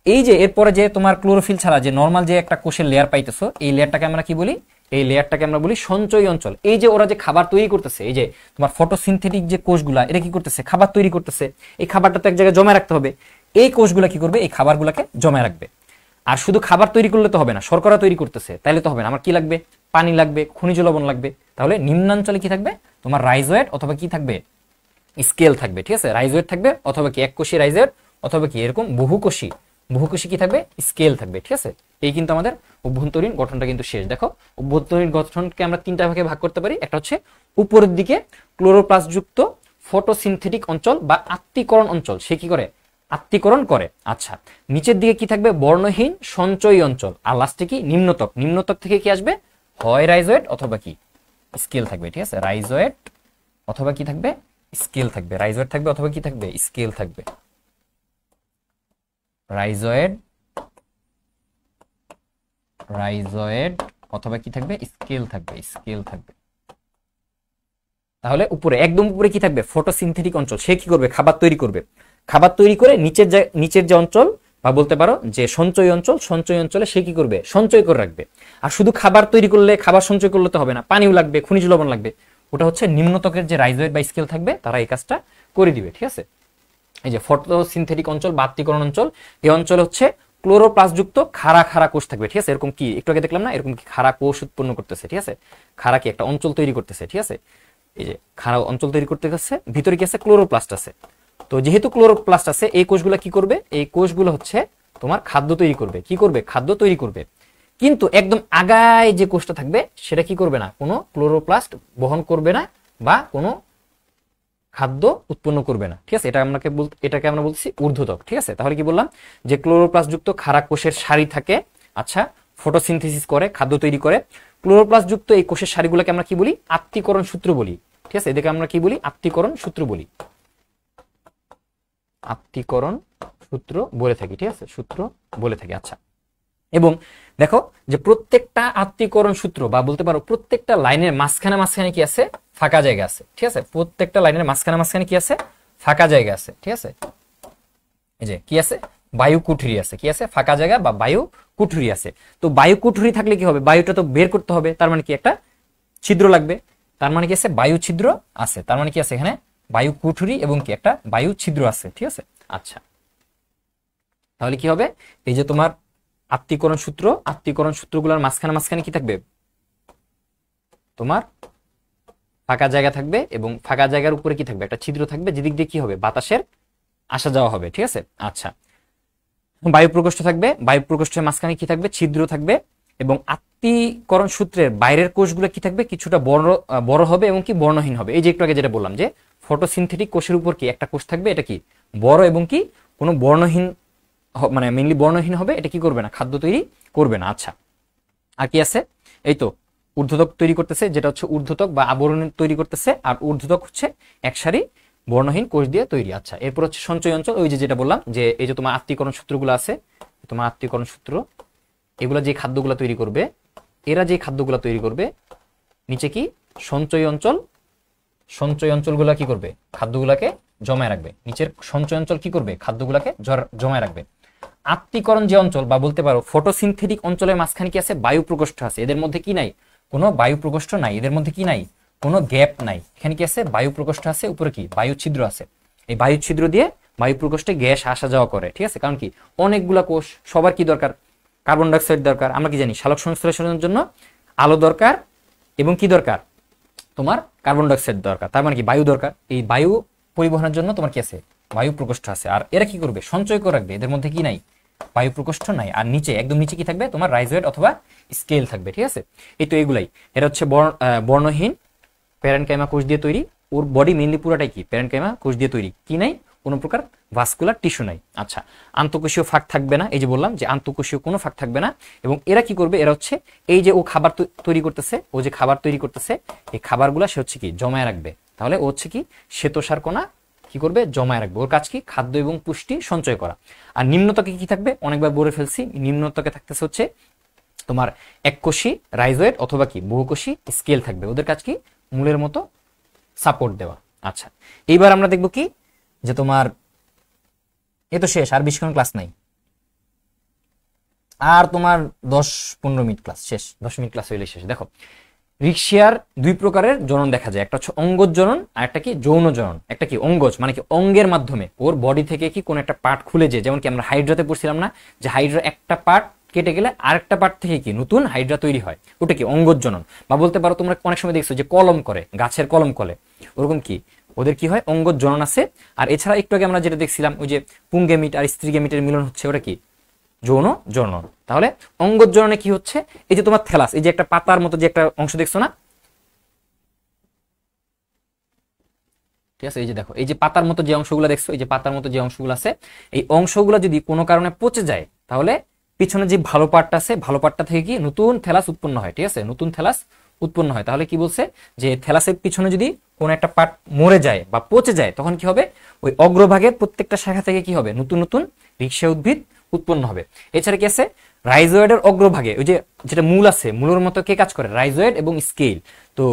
এই যে এরপরে যে তোমার ক্লোরোফিল ছাড়া যে নর্মাল যে একটা কোষের লেয়ার পাইতেছো, এই লেয়ারটাকে আমরা কি বলি? এই লেয়ারটাকে আমরা বলি সঞ্চয়ী অঞ্চল। এই যে ওরা যে খাবার তৈরি করতেছে, এই যে তোমার ফটোসিনথেটিক যে কোষগুলা, এটা কি করতেছে? খাবার তৈরি করতেছে। এই খাবারটা তো এক জায়গায় জমা রাখতে হবে। এই কোষগুলা কি করবে? এই খাবারগুলোকে জমা রাখবে। আর শুধু খাবার তৈরি করলে তো হবে না, শর্করা তৈরি করতেছে, তাইলে তো হবে না। আমার কি লাগবে? পানি লাগবে, খনিজ লবণ লাগবে। তাহলে নিম্নাঞ্চলে কি থাকবে? তোমার রাইজোয়েট অথবা কি থাকবে? স্কেল থাকবে। ঠিক আছে, রাইজোয়েট থাকবে অথবা কি এককোষী রাইজোয়েট অথবা কি এরকম বহুকোষী কি থাকবে? স্কেল থাকবে। ঠিক আছে, এই কিন্তু আমাদের অভ্যন্তরীণ গঠনটা কিন্তু শেষ। দেখো, অভ্যন্তরীণ গঠনকে আমরা তিনটা ভাগে ভাগ করতে পারি। একটা হচ্ছে উপরের দিকে ক্লোরোপ্লাস্ট যুক্ত ফটোসিনথেটিক অঞ্চল বা আত্তীকরণ অঞ্চল, সে কি করে? আত্তীকরণ করে। আচ্ছা, নিচের দিকে কি থাকবে? বর্ণহীন সঞ্চয়ী অঞ্চল। আর লাস্টে কি? নিম্নতক। নিম্নতক থেকে কি আসবে? হয় রাইজোয়েট অথবা কি স্কেল থাকবে। ঠিক আছে, রাইজোয়েট অথবা কি থাকবে? স্কেল থাকবে। রাইজোয়েট থাকবে অথবা কি থাকবে? স্কেল থাকবে। রাইজোয়েড অথবা কি থাকবে? স্কেল থাকবে। স্কেল থাকবে। তাহলে উপরে, একদম উপরে কি থাকবে? ফটোসিনথেটিক অঞ্চল। সে কি করবে? খাবার তৈরি করবে। খাবার তৈরি করে নিচের যে অঞ্চল বা বলতে পারো যে সঞ্চয়ী অঞ্চল, সঞ্চয়ী অঞ্চলে সে কি করবে? সঞ্চয় করে রাখবে। আর শুধু খাবার তৈরি করলে, খাবার সঞ্চয় করলে তো হবে না, পানিও লাগবে, খনিজ লবণ লাগবে। ওটা হচ্ছে নিম্নতকের যে রাইজোয়েড বা স্কেল থাকবে, তারা এই কাজটা করে দিবে। ঠিক আছে, এই যে ফটোসিনথেটিক অঞ্চল বা আত্তীকরণ অঞ্চল, এই অঞ্চল হচ্ছে ক্লোরোপ্লাস্ট যুক্ত খাড়া খাড়া কোষ থাকবে। ঠিক আছে, এরকম কি একটু আগে দেখলাম না, এরকম কি খাড়া কোষ উৎপন্ন করতেছে। ঠিক আছে, খাড়া কি একটা অঞ্চল তৈরি করতেছে। ঠিক আছে, এই যে খাড়া অঞ্চল তৈরি করতে গেছে, ভিতরে কি আছে? ক্লোরোপ্লাস্ট আছে। তো যেহেতু ক্লোরোপ্লাস্ট আছে, এই কোষগুলো কি করবে? এই কোষগুলো হচ্ছে তোমার খাদ্য তৈরি করবে। কি করবে? খাদ্য তৈরি করবে। কিন্তু একদম আগায় যে কোষটা থাকবে, সেটা কি করবে না? কোনো ক্লোরোপ্লাস্ট বহন করবে না বা কোনো খাদ্য উৎপন্ন করবে না। ঠিক আছে, এটাকে আমরা বলছি ঊর্ধ্বতক। ঠিক আছে, তাহলে কি বললাম? যে ক্লোরোপ্লাস্ট যুক্ত খাড়া কোষের সারি থাকে, আচ্ছা, ফটোসিনথেসিস করে, খাদ্য তৈরি করে। ক্লোরোপ্লাস্ট যুক্ত এই কোষের সারিগুলোকে আমরা কি বলি? আত্তীকরণ সূত্র বলি। ঠিক আছে, এদেরকে আমরা কি বলি? আত্তীকরণ সূত্র বলি। আত্তীকরণ সূত্র বলে থাকি। ঠিক আছে, সূত্র বলে থাকি। আচ্ছা, এবং দেখো যে প্রত্যেকটা আত্তীকরণ সূত্র বা বলতে পারো প্রত্যেকটা লাইনের মাঝখানে কি আছে? ফাঁকা জায়গা আছে। ঠিক আছে, প্রত্যেকটা লাইনের মাঝখানে কি আছে? ফাঁকা জায়গা আছে। ঠিক আছে, এই যে কি আছে? বায়ু কুঠুরি আছে। কি আছে? ফাঁকা জায়গা বা বায়ু কুঠুরি আছে। তো বায়ু কুঠুরি থাকলে কি হবে? বায়ুটা তো বের করতে হবে, তার মানে কি একটা ছিদ্র লাগবে। তার মানে কি আছে? বায়ু ছিদ্র আছে। তার মানে কি আছে? এখানে বায়ু কুঠুরি এবং কি একটা বায়ু ছিদ্র আছে। ঠিক আছে, আচ্ছা, তাহলে কি হবে? এই যে তোমার আত্তীকরণ সূত্রগুলোর মাঝখানে কি থাকবে? তোমার ফাঁকা জায়গা থাকবে এবং ফাঁকা জায়গার উপরে কি থাকবে? একটা ছিদ্র থাকবে, যেদিক দিয়ে কি হবে? বাতাসের আসা যাওয়া হবে। ঠিক আছে, আচ্ছা, বায়ু প্রকোষ্ঠ থাকবে, বায়ু প্রকোষ্ঠের মাঝখানে কি থাকবে? ছিদ্র থাকবে। এবং আত্তীকরণ সূত্রের বাইরের কোষগুলো কি থাকবে? কিছুটা বড় হবে এবং কি বর্ণহীন হবে। এই যে একটু আগে যেটা বললাম যে ফটোসিনথেটিক কোষের উপর কি একটা কোষ থাকবে, এটা কি বড় এবং কি কোনো বর্ণহীন, মানে মেইনলি বর্ণহীন হবে। এটা কি করবে না? খাদ্য তৈরি করবে না। আচ্ছা, আর কি আছে? এই তো ঊর্ধ্বতক তৈরি করতেছে, যেটা হচ্ছে ঊর্ধ্বতক বা আবরণ তৈরি করতেছে। আর ঊর্ধ্বতক হচ্ছে এক সারি বর্ণহীন কোষ দিয়ে তৈরি। আচ্ছা, এরপর হচ্ছে সঞ্চয় অঞ্চল। ওই যে যেটা বললাম যে এই যে তোমার আত্তীকরণ সূত্রগুলো আছে, তোমার আত্তীকরণ সূত্র, এগুলা যে খাদ্যগুলো তৈরি করবে, এরা যে খাদ্যগুলো তৈরি করবে, নিচে কি সঞ্চয় অঞ্চল, সঞ্চয় অঞ্চলগুলা কি করবে? খাদ্যগুলাকে জমায় রাখবে। নিচের সঞ্চয় অঞ্চল কি করবে? খাদ্যগুলাকে জমায় রাখবে। আত্তীকরণ যে অঞ্চল বা বলতে পারো ফটোসিনথেটিক অঞ্চলের মাঝখানে কি আছে? বায়ু প্রকোষ্ঠ আছে। এদের মধ্যে কি নাই? কোনো বায়ু প্রকোষ্ঠ নাই। এদের মধ্যে কি নাই? কোনো গ্যাপ নাই। এখানে কি আছে? বায়ু প্রকোষ্ঠ আছে, উপরে কি বায়ু ছিদ্র আছে। এই বায়ু ছিদ্র দিয়ে বায়ু প্রকোষ্ঠে গ্যাস আসা যাওয়া করে। ঠিক আছে, কারণ কি অনেকগুলা কোষ, সবার কি দরকার? কার্বন ডাইঅক্সাইড দরকার। আমরা কি জানি? সালোক সংশ্লেষণের জন্য আলো দরকার এবং কি দরকার? তোমার কার্বন ডাইঅক্সাইড দরকার। তার মানে কি বায়ু দরকার। এই বায়ু পরিবহনের জন্য তোমার কি আছে? বায়ু প্রকোষ্ঠ আছে। আর এরা কি করবে? সঞ্চয় করে রাখবে। এদের মধ্যে কি নাই? বায়ু প্রকোষ্ঠ নাই। আর নিচে, একদম নিচে কি থাকবে? তোমার রাইজোয়েট অথবা স্কেল থাকবে। ঠিক আছে, এই তো এগুলাই। এটা হচ্ছে বর্ণহীন প্যারেনকাইমা কোষ দিয়ে তৈরি। ওর বডি মেইনলি পুরাটাই কি? প্যারেনকাইমা কোষ দিয়ে তৈরি। কি নাই? কোনো প্রকার ভাস্কুলার টিস্যু নাই। আচ্ছা, আন্তঃকোষীয় ফাঁক থাকবে না। এই যে বললাম যে আন্তঃকোষীয় কোনো ফাঁক থাকবে না। এবং এরা কি করবে? এরা হচ্ছে এই যে ও খাবার তৈরি করতেছে, ও যে খাবার তৈরি করতেছে, এই খাবারগুলা সে হচ্ছে কি জমায় রাখবে। তাহলে ও হচ্ছে কি শ্বেতসার কণা কি করবে? জমায় রাখবে। ওর কাজ কি? খাদ্য এবং পুষ্টি সঞ্চয় করা। আর নিম্নতকে কি থাকবে? অনেকবার বলে ফেলছি, নিম্নতকে থাকতেছে হচ্ছে তোমার এককোষী রাইজোয়েট অথবা কি বহুকোষী স্কেল থাকবে। ওদের কাজ কি? মূলের মতো সাপোর্ট দেওয়া। আচ্ছা, এইবার আমরা দেখব কি যে তোমার এ তো শেষ, আর বেশিক্ষণ ক্লাস নাই। আর তোমার 10-15 মিনিট ক্লাস শেষ, 10 মিনিট ক্লাস হইলে শেষ। দেখো রিক্সিয়ার দুই প্রকারের জনন দেখা যায়, একটা হচ্ছে অঙ্গজ জনন আর একটা কি যৌন জনন। একটা কি অঙ্গজ মানে কি অঙ্গের মাধ্যমে ওর বডি থেকে কি কোন একটা পার্ট খুলে যায়, যেমন কি আমরা হাইড্রাতে পড়ছিলাম না যে হাইড্রা একটা পার্ট কেটে গেলে আরেকটা পার্ট থেকে কি নতুন হাইড্রা তৈরি হয়, ওটা কি অঙ্গজ জনন। বা বলতে পারো তোমরা অনেক সময় দেখছো যে কলম করে, গাছের কলম করে, ওরকম কি ওদের কি হয় অঙ্গজ জনন আছে। আর এছাড়া একটু আগে আমরা যেটা দেখছিলাম ওই যে পুংগেমিট আর স্ত্রীগেমিটের মিলন হচ্ছে, ওটা কি যৌন জনন। তাহলে অঙ্গজ জননে কি হচ্ছে, এই যে তোমার থ্যালাস, এই যে একটা পাতার মতো যে একটা অংশ দেখছো না, ঠিক আছে, এই যে দেখো এই যে পাতার মতো যে অংশগুলো দেখছো, এই যে পাতার মতো যে অংশগুলো আছে, এই অংশগুলো যদি কোনো কারণে পচে যায় তাহলে পিছনে যে ভালো পার্টটা আছে, ভালো পার্টটা থেকে কি নতুন থ্যালাস উৎপন্ন হয়। ঠিক আছে, নতুন থ্যালাস উৎপন্ন হয়। তাহলে কি বলছে যে থ্যালাসের পিছনে যদি কোনো একটা পার্ট মরে যায় বা পচে যায় তখন কি হবে, ওই অগ্রভাগের প্রত্যেকটা শাখা থেকে কি হবে নতুন নতুন রিক্সা উদ্ভিদ উৎপন্ন হবে। এছাড়া কি আছে রাইজয়েডের অগ্রভাগে ওই যে যেটা মূল আছে, মূলের মতো কে কাজ করে, রাইজয়েড এবং স্কেল। তো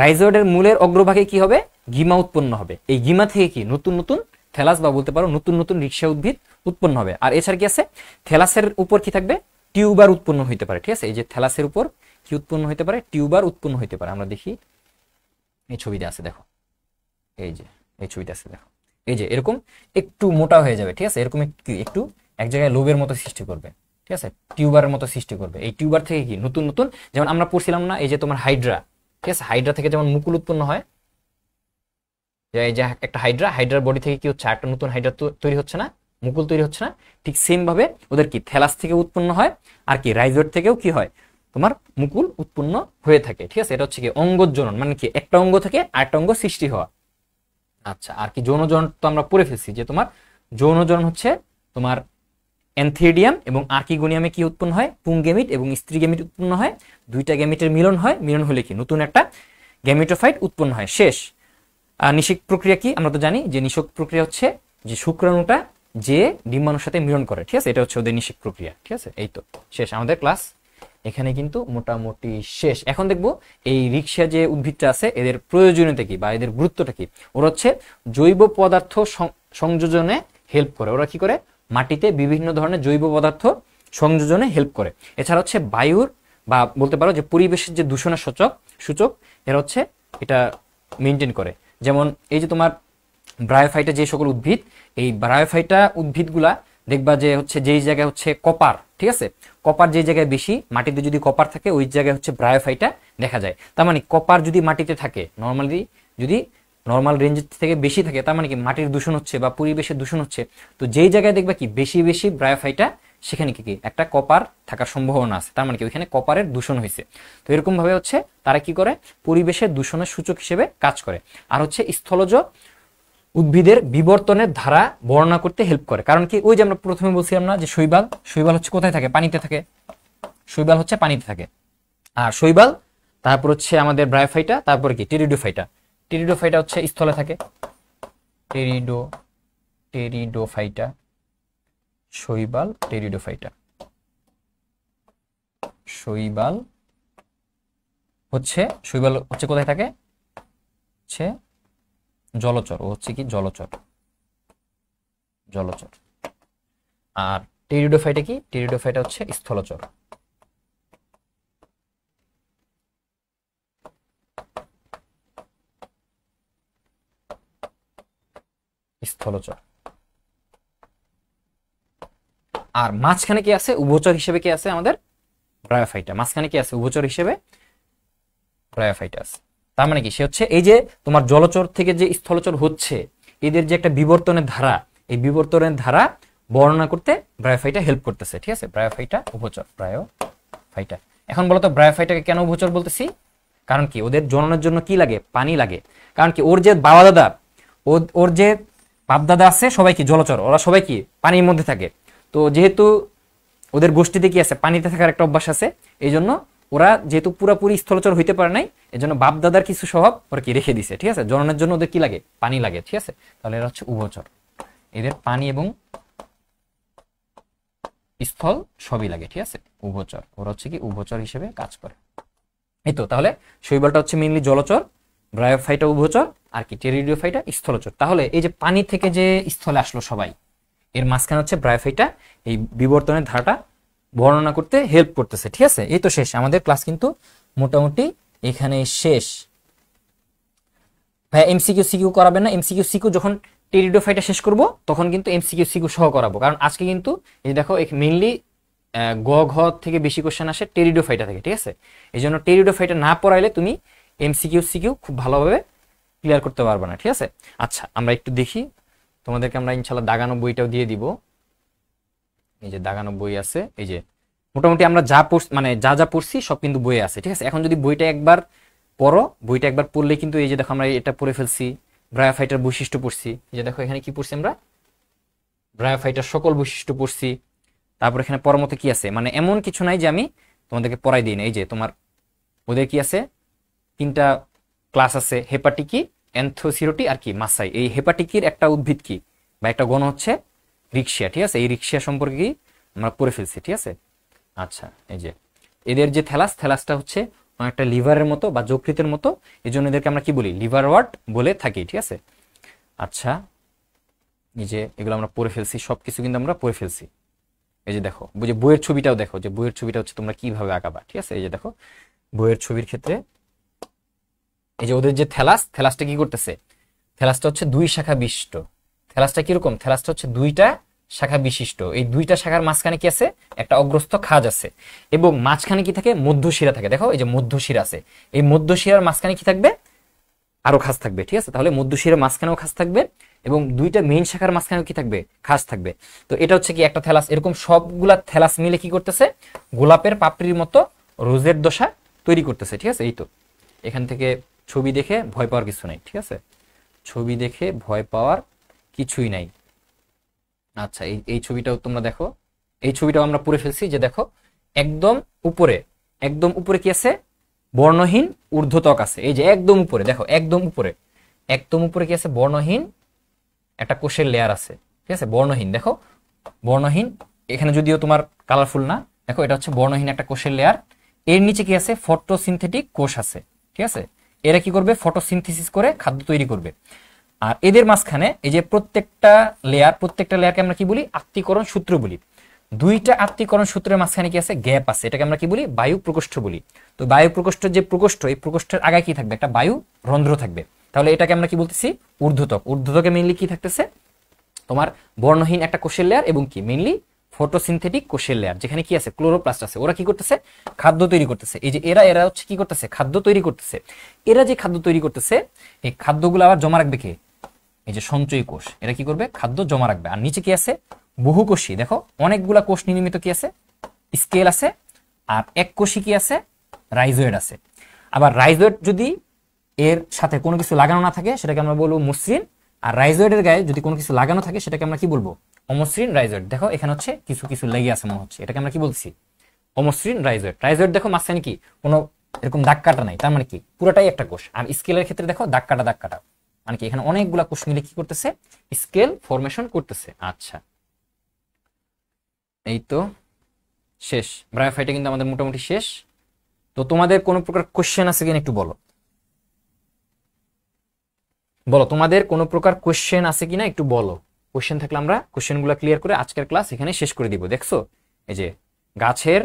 রাইজয়েডের মূলের অগ্রভাগে কি হবে, গিমা উৎপন্ন হবে। এই গিমা থেকে কি নতুন নতুন থ্যালাস বা বলতে পারো নতুন নতুন রিক্সা উদ্ভিদ উৎপন্ন হবে। আর এছাড়া কি আছে, থ্যালাসের উপর কি থাকবে, টিউবার উৎপন্ন হইতে পারে। ঠিক আছে, এই যে থ্যালাসের উপর কি উৎপন্ন হইতে পারে, টিউবার উৎপন্ন হইতে পারে। আমরা দেখি এই ছবিতে আছে, দেখো এই যে এই ছবিতে আছে, দেখো এই যে এরকম একটু মোটা হয়ে যাবে। ঠিক আছে, এরকম একটু এক জায়গায় লোবের মতো সৃষ্টি করবে। ঠিক আছে, টিউবারের মতো সৃষ্টি করবে। এই টিউবার থেকে কি নতুন নতুন, যেমন আমরা পড়ছিলাম না এই যে তোমার হাইড্রা, ঠিক আছে, হাইড্রা থেকে যেমন মুকুল উৎপন্ন হয়, এই যে একটা হাইড্রার বডি থেকে কি হচ্ছে একটা নতুন হাইড্রা তৈরি হচ্ছে না, মুকুল তৈরি হচ্ছে না, ঠিক সেম ভাবে ওদের কি থ্যালাস থেকে উৎপন্ন হয় আর কি রাইজয়েড থেকেও কি হয় তোমার মুকুল উৎপন্ন হয়ে থাকে। ঠিক আছে, এটা হচ্ছে কি অঙ্গজ জনন, মানে কি একটা অঙ্গ থেকে আরেকটা অঙ্গ সৃষ্টি হওয়া। আচ্ছা, আর কি যৌন জনন তো আমরা পড়ে ফেলছি, যে তোমার যৌন জনন হচ্ছে তোমার অ্যানথিডিয়াম এবং আর্কিগোনিয়ামে কি উৎপন্ন হয়, পুংগেমিট এবং স্ত্রীগেমিট উৎপন্ন হয়। দুইটা গেমিটের মিলন হয়, মিলন হলে কি নতুন একটা গ্যামেটোফাইট উৎপন্ন হয়। শেষ। আর নিষেক প্রক্রিয়া কি, আমরা তো জানি যে নিষেক প্রক্রিয়া হচ্ছে যে শুক্রাণুটা যে ডিম্বাণুর সাথে মিলন করে। ঠিক আছে, এটা হচ্ছে ওদের নিষেক প্রক্রিয়া। ঠিক আছে, এই তো শেষ আমাদের ক্লাস, এখানে কিন্তু মোটামুটি শেষ। এখন দেখবো এই রিক্সা যে উদ্ভিদটা আছে এদের প্রয়োজনীয়তা কি বা এদের গুরুত্বটা কি। ওরা হচ্ছে জৈব পদার্থ সংযোজনে হেল্প করে। ওরা কি করে, মাটিতে বিভিন্ন ধরনের জৈব পদার্থ সংযোজনে হেল্প করে। এছাড়া হচ্ছে বায়ুর বা বলতে পারো যে পরিবেশের যে দূষণের সূচক এরা হচ্ছে এটা মেনটেন করে। যেমন এই যে তোমার ব্রায়োফাইটা যে সকল উদ্ভিদ, এই ব্রায়োফাইটা উদ্ভিদগুলা দেখবা যে হচ্ছে যেই জায়গায় হচ্ছে কপার, ঠিক আছে, কপার যে জায়গায় বেশি, মাটিতে যদি কপার থাকে ওই জায়গায় হচ্ছে ব্রায়োফাইটা দেখা যায়। তার মানে কপার যদি মাটিতে থাকে, নর্মালি যদি নর্মাল রেঞ্জ থেকে বেশি থাকে, তার মানে কি মাটির দূষণ হচ্ছে বা পরিবেশের দূষণ হচ্ছে। তো যেই জায়গায় দেখবা কি বেশি বেশি ব্রায়োফাইটা, সেখানে কি একটা কপার থাকার সম্ভাবনা আছে, তার মানে কি ওইখানে কপারের দূষণ হয়েছে। তো এরকম ভাবে হচ্ছে তারা কি করে, পরিবেশের দূষণের সূচক হিসেবে কাজ করে। আর হচ্ছে স্থলজ উদ্ভিদের বিবর্তনের ধারা বর্ণনা করতে হেল্প করে। কারণ কি, ওই যে আমরা প্রথমে বলছিলাম না যে শৈবাল হচ্ছে কোথায় থাকে, পানিতে থাকে। শৈবাল হচ্ছে পানিতে থাকে। আর শৈবাল, তারপর হচ্ছে আমাদের ব্রায়োফাইটা, তারপর কি টেরিডোফাইটা হচ্ছে স্থলে থাকে। টেরিডোফাইটা, শৈবাল, টেরিডোফাইটা। শৈবাল হচ্ছে কোথায় থাকে, হচ্ছে জলচর। ও হচ্ছে কি জলচর। আর টেরিডোফাইটা কি, টেরিডোফাইটা হচ্ছে স্থলচর। আর মাঝখানে কি আছে, উভচর হিসেবে কি আছে আমাদের ব্রায়োফাইটা। মাঝখানে কি আছে, উভচর হিসেবে ব্রায়োফাইটা আছে। তার মানে কি, সে হচ্ছে এই যে তোমার জলচর থেকে যে স্থলচর হচ্ছে, এদের যে একটা বিবর্তনের ধারা, এই বিবর্তনের ধারা বর্ণনা করতে ব্রায়োফাইটা হেল্প করতেছে। ঠিক আছে, ব্রায়োফাইটা উভচর, ব্রায়োফাইটা। এখন বলতো ব্রায়োফাইটাকে কেন উভচর বলতেছি, কারণ কি ওদের জননের জন্য কি লাগে, পানি লাগে। কারণ কি ওর যে বাবা দাদা, ওর যে বাপদাদা আছে সবাই কি জলচর, ওরা সবাই কি পানির মধ্যে থাকে। তো যেহেতু ওদের গোষ্ঠীতে কি আছে, পানিতে থাকার একটা অভ্যাস আছে, এই জন্য ওরা যেহেতু পুরাপুরি স্থলচর হইতে পারে নাই, এই জন্য বাপ দাদার কিছু স্বভাব ওরা কি রেখে দিছে। ঠিক আছে, জননের জন্য ওদের কি লাগে, পানি লাগে। ঠিক আছে, তাহলে এরা হচ্ছে উভচর, এদের পানি এবং স্থল সবই লাগে। ঠিক আছে, উভচর, ওরা হচ্ছে কি উভচর হিসেবে কাজ করে। এই তো, তাহলে শৈবালটা হচ্ছে মেইনলি জলচর, ব্রায়োফাইটা উভচর, আর কি টেরিডোফাইটা স্থলচর। তাহলে এই যে পানি থেকে যে স্থলে আসলো সবাই, এর মাঝখানে হচ্ছে ব্রায়োফাইটা এই বিবর্তনের ধারাটা বর্ণনা করতে হেল্প করতেছে। ঠিক আছে, এই তো শেষ আমাদের ক্লাস, কিন্তু মোটামুটি এখানে শেষ। ভাই এমসিকিউ সিকিউ করাবেন না? এমসিকিউ সিকিউ যখন টেরিডোফাইটা শেষ করব তখন কিন্তু এমসিকিউ সিকিউ সহ করাবো, কারণ আজকে কিন্তু এই দেখো মেইনলি গ ঘ থেকে বেশি কোশ্চেন আসে টেরিডোফাইটা থেকে। ঠিক আছে, এই জন্য টেরিডোফাইটা না পড়াইলে তুমি এমসিকিউ সিকিউ খুব ভালোভাবে ক্লিয়ার করতে পারবে না। ঠিক আছে, আচ্ছা আমরা একটু দেখি, তোমাদেরকে আমরা ইনশাল্লাহ দাগানো বইটাও দিয়ে দিব। এই যে দাগানো বই আছে, এই যে মোটামুটি আমরা যা পড়ছি মানে যা যা পড়ছি সব কিন্তু বইয়ে আছে। ঠিক আছে, এখন যদি বইটা একবার পড়ো, বইটা একবার পড়লে কিন্তু এই যে দেখো আমরা এটা পড়ে ফেলছি, ব্রায়োফাইটার বৈশিষ্ট্য পড়ছি। এই যে দেখো এখানে কি পড়ছি আমরা, ব্রায়োফাইটার সকল বৈশিষ্ট্য পড়ছি। তারপর এখানে পরমতে কি আছে, মানে এমন কিছু নাই যে আমি তোমাদেরকে পড়াই দিই না। এই যে তোমার ওদের কি আছে, 3টা ক্লাস আছে, হেপাটিকি, অ্যান্থোসিরোটি আর কি মাসাই। এই হেপাটিকির একটা উদ্ভিদ কি বা একটা গণ হচ্ছে রিক্সিয়া। ঠিক আছে, এই রিক্সিয়া সম্পর্কে কি আমরা পড়ে ফেলছি। ঠিক আছে, আচ্ছা এই যে এদের যে থ্যালাসটা হচ্ছে অনেকটা লিভারের মতো বা যকৃতের মতো, এই জন্য এদেরকে আমরা কি বলি, লিভার ওয়ার্ড বলে থাকি। ঠিক আছে, আচ্ছা এই যে এগুলো আমরা পড়ে ফেলছি, সবকিছু কিন্তু আমরা পড়ে ফেলছি। এই যে দেখো যে বইয়ের ছবিটাও দেখো, যে বইয়ের ছবিটা হচ্ছে তোমরা কিভাবে আঁকাবা। ঠিক আছে, এই যে দেখো বইয়ের ছবির ক্ষেত্রে এই যে ওদের যে থ্যালাসটা কি করতেছে, থ্যালাসটা হচ্ছে 2 শাখা বিশিষ্ট। থ্যালাসটা কিরকম, থ্যালাসটা হচ্ছে 2টা শাখা বিশিষ্ট। এই 2টা শাখার মাঝখানে কি আছে, একটা অগ্রস্থ খাজ আছে, এবং মাঝখানে কি থাকে, মধ্যশিরা থাকে। দেখো এই যে মধ্যশিরা আছে, এই মধ্যশিরার মাঝখানে কি থাকবে, আরো খাস থাকবে। ঠিক আছে, তাহলে মধ্যশিরার মাঝখানেও খাস থাকবে এবং 2টা মেইন শাখার মাঝখানেও কি থাকবে, খাস থাকবে। তো এটা হচ্ছে কি একটা থ্যালাস। এরকম সবগুলা থ্যালাস মিলে কি করতেছে, গোলাপের পাপড়ির মতো রোজের দশা তৈরি করতেছে। ঠিক আছে, এই তো এখান থেকে ছবি দেখে ভয় পাওয়ার কিছু নাই। ঠিক আছে, ছবি দেখে ভয় পাওয়ার কিছুই নাই। আচ্ছা এই ছবিটাও তোমরা দেখো, এই ছবিটাও আমরা পড়ে ফেলছি। যে দেখো একদম উপরে, একদম উপরে কি আছে, বর্ণহীন ঊর্ধ্বত্বক আছে। এই যে একদম উপরে দেখো, একদম উপরে, একদম উপরে কি আছে, বর্ণহীন একটা কোষের লেয়ার আছে। ঠিক আছে, বর্ণহীন, দেখো বর্ণহীন, এখানে যদিও তোমার কালারফুল না, দেখো এটা হচ্ছে বর্ণহীন একটা কোষের লেয়ার। এর নিচে কি আছে, ফটোসিনথেটিক কোষ আছে। ঠিক আছে, এরা কি করবে, ফটোসিনথেসিস করে খাদ্য তৈরি করবে। আর এদের মাঝখানে এই যে প্রত্যেকটা লেয়ারকে আমরা কি বলি, আত্তীকরণ সূত্র বলি। 2টা আত্তীকরণ সূত্রের মাঝখানে কি আছে, গ্যাপ আছে, এটাকে আমরা কি বলি, বায়ু প্রকোষ্ঠ বলি। তো বায়ু প্রকোষ্ঠের যে প্রকোষ্ঠ, এই প্রকোষ্ঠের আগে কি থাকবে, একটা বায়ু রন্ধ্র থাকবে। তাহলে এটাকে আমরা কি বলতেছি, ঊর্ধ্বত্বক। ঊর্ধ্বত্বকে মেইনলি কি থাকতেছে, তোমার বর্ণহীন একটা কোষের লেয়ার এবং কি মেইনলি ফটোসিনথেটিক কোষের লেয়ার, যেখানে কি আছে, ক্লোরোপ্লাস্ট আছে। ওরা কি করতেছে, খাদ্য তৈরি করতেছে। এই যে এরা হচ্ছে কি করতেছে, খাদ্য তৈরি করতেছে। এরা যে খাদ্য তৈরি করতেছে, এই খাদ্যগুলো আবার জমা রাখবে কে, এই যে সঞ্চয়ী কোষ। এরা কি করবে, খাদ্য জমা রাখবে। আর নিচে কি আছে, বহুকোষী, দেখো অনেকগুলা কোষ নির্মিত কি আছে, স্কেল আছে। আর এক কোষী কি আছে, রাইজোয়েড আছে। আবার রাইজোয়েড যদি এর সাথে কোনো কিছু লাগানো না থাকে সেটাকে আমরা বলবো মসৃণ, আর রাইজোয়েডের গায়ে যদি কোনো কিছু লাগানো থাকে সেটাকে আমরা কি বলবো, অমসৃণ রাইজোয়েড। দেখো এখানে হচ্ছে কিছু কিছু লেগে আছে মনে হচ্ছে, এটাকে আমরা কি বলছি, অমসৃণ রাইজোয়েড। রাইজোয়েড দেখো মাঝখানে কি কোনো এরকম দাগ কাটা নাই, তার মানে কি পুরোটাই একটা কোষ। আর স্কেলের ক্ষেত্রে দেখো দাগ কাটা, মানে কি এখানে অনেকগুলা কোষ মিলে কি করতেছে, স্কেল ফরমেশন করতেছে। আচ্ছা এই তো শেষ, ব্রায়োফাইটা কিন্তু আমাদের মোটামুটি শেষ। তো তোমাদের কোনো প্রকার কোশ্চেন আছে কিনা একটু বলো, তোমাদের কোনো প্রকার কোশ্চেন আছে কিনা একটু বলো। কোশ্চেন থাকলে আমরা কোশ্চেনগুলো ক্লিয়ার করে আজকের ক্লাস এখানে শেষ করে দিব। দেখছো এই যে গাছের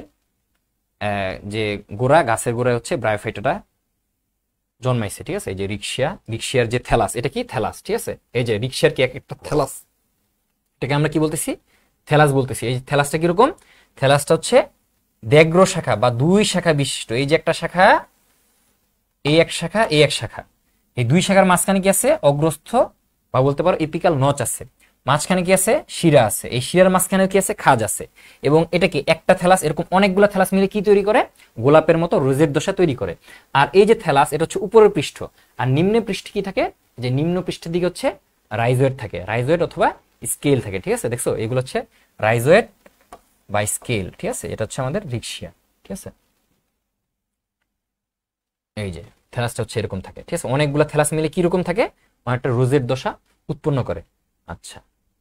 যে গোড়া, গাছের গোড়ায় হচ্ছে ব্রায়োফাইটাটা জন্মাইছে। ঠিক আছে, এই যে রিক্সিয়ার যে থ্যালাস, এটা কি থ্যালাস। ঠিক আছে, এই যে রিক্সিয়ার কি একটা থ্যালাস, এটাকে আমরা কি বলতেছি, থ্যালাস বলতেছি। এই থ্যালাসটা কিরকম, থ্যালাসটা হচ্ছে দ্যাগ্র শাখা বা 2 শাখা বিশিষ্ট। এই যে একটা শাখা, এই এক শাখা, এই এক শাখা, এই 2 শাখার মাঝখানে কি আছে, অগ্রস্থ বা বলতে পারো এপিক্যাল নচ আছে। মাঝখানে কি আছে, শিরা আছে। এই শিরার মাঝখানে কি আছে, খাজ আছে। এবং এটা কি একটা থ্যালাস, এরকম অনেকগুলো থ্যালাস মিলে কি তৈরি করে, গোলাপের মতো রোজের দশা তৈরি করে। আর এই যে থ্যালাস, এটা হচ্ছে উপরের পৃষ্ঠ, আর নিম্ন পৃষ্ঠে কি থাকে, যে নিম্ন পৃষ্ঠের দিকে হচ্ছে রাইজোয়েড থাকে, রাইজোয়েড অথবা স্কেল থাকে। ঠিক আছে, দেখছো এগুলো হচ্ছে রাইজোয়েড বা স্কেল। ঠিক আছে, এটা হচ্ছে আমাদের রিক্সিয়া। ঠিক আছে, এই যে থ্যালাসটা হচ্ছে এরকম থাকে। ঠিক আছে, অনেকগুলো থ্যালাস মিলে কি রকম থাকে, অনেকটা রোজের দশা উৎপন্ন করে। আচ্ছা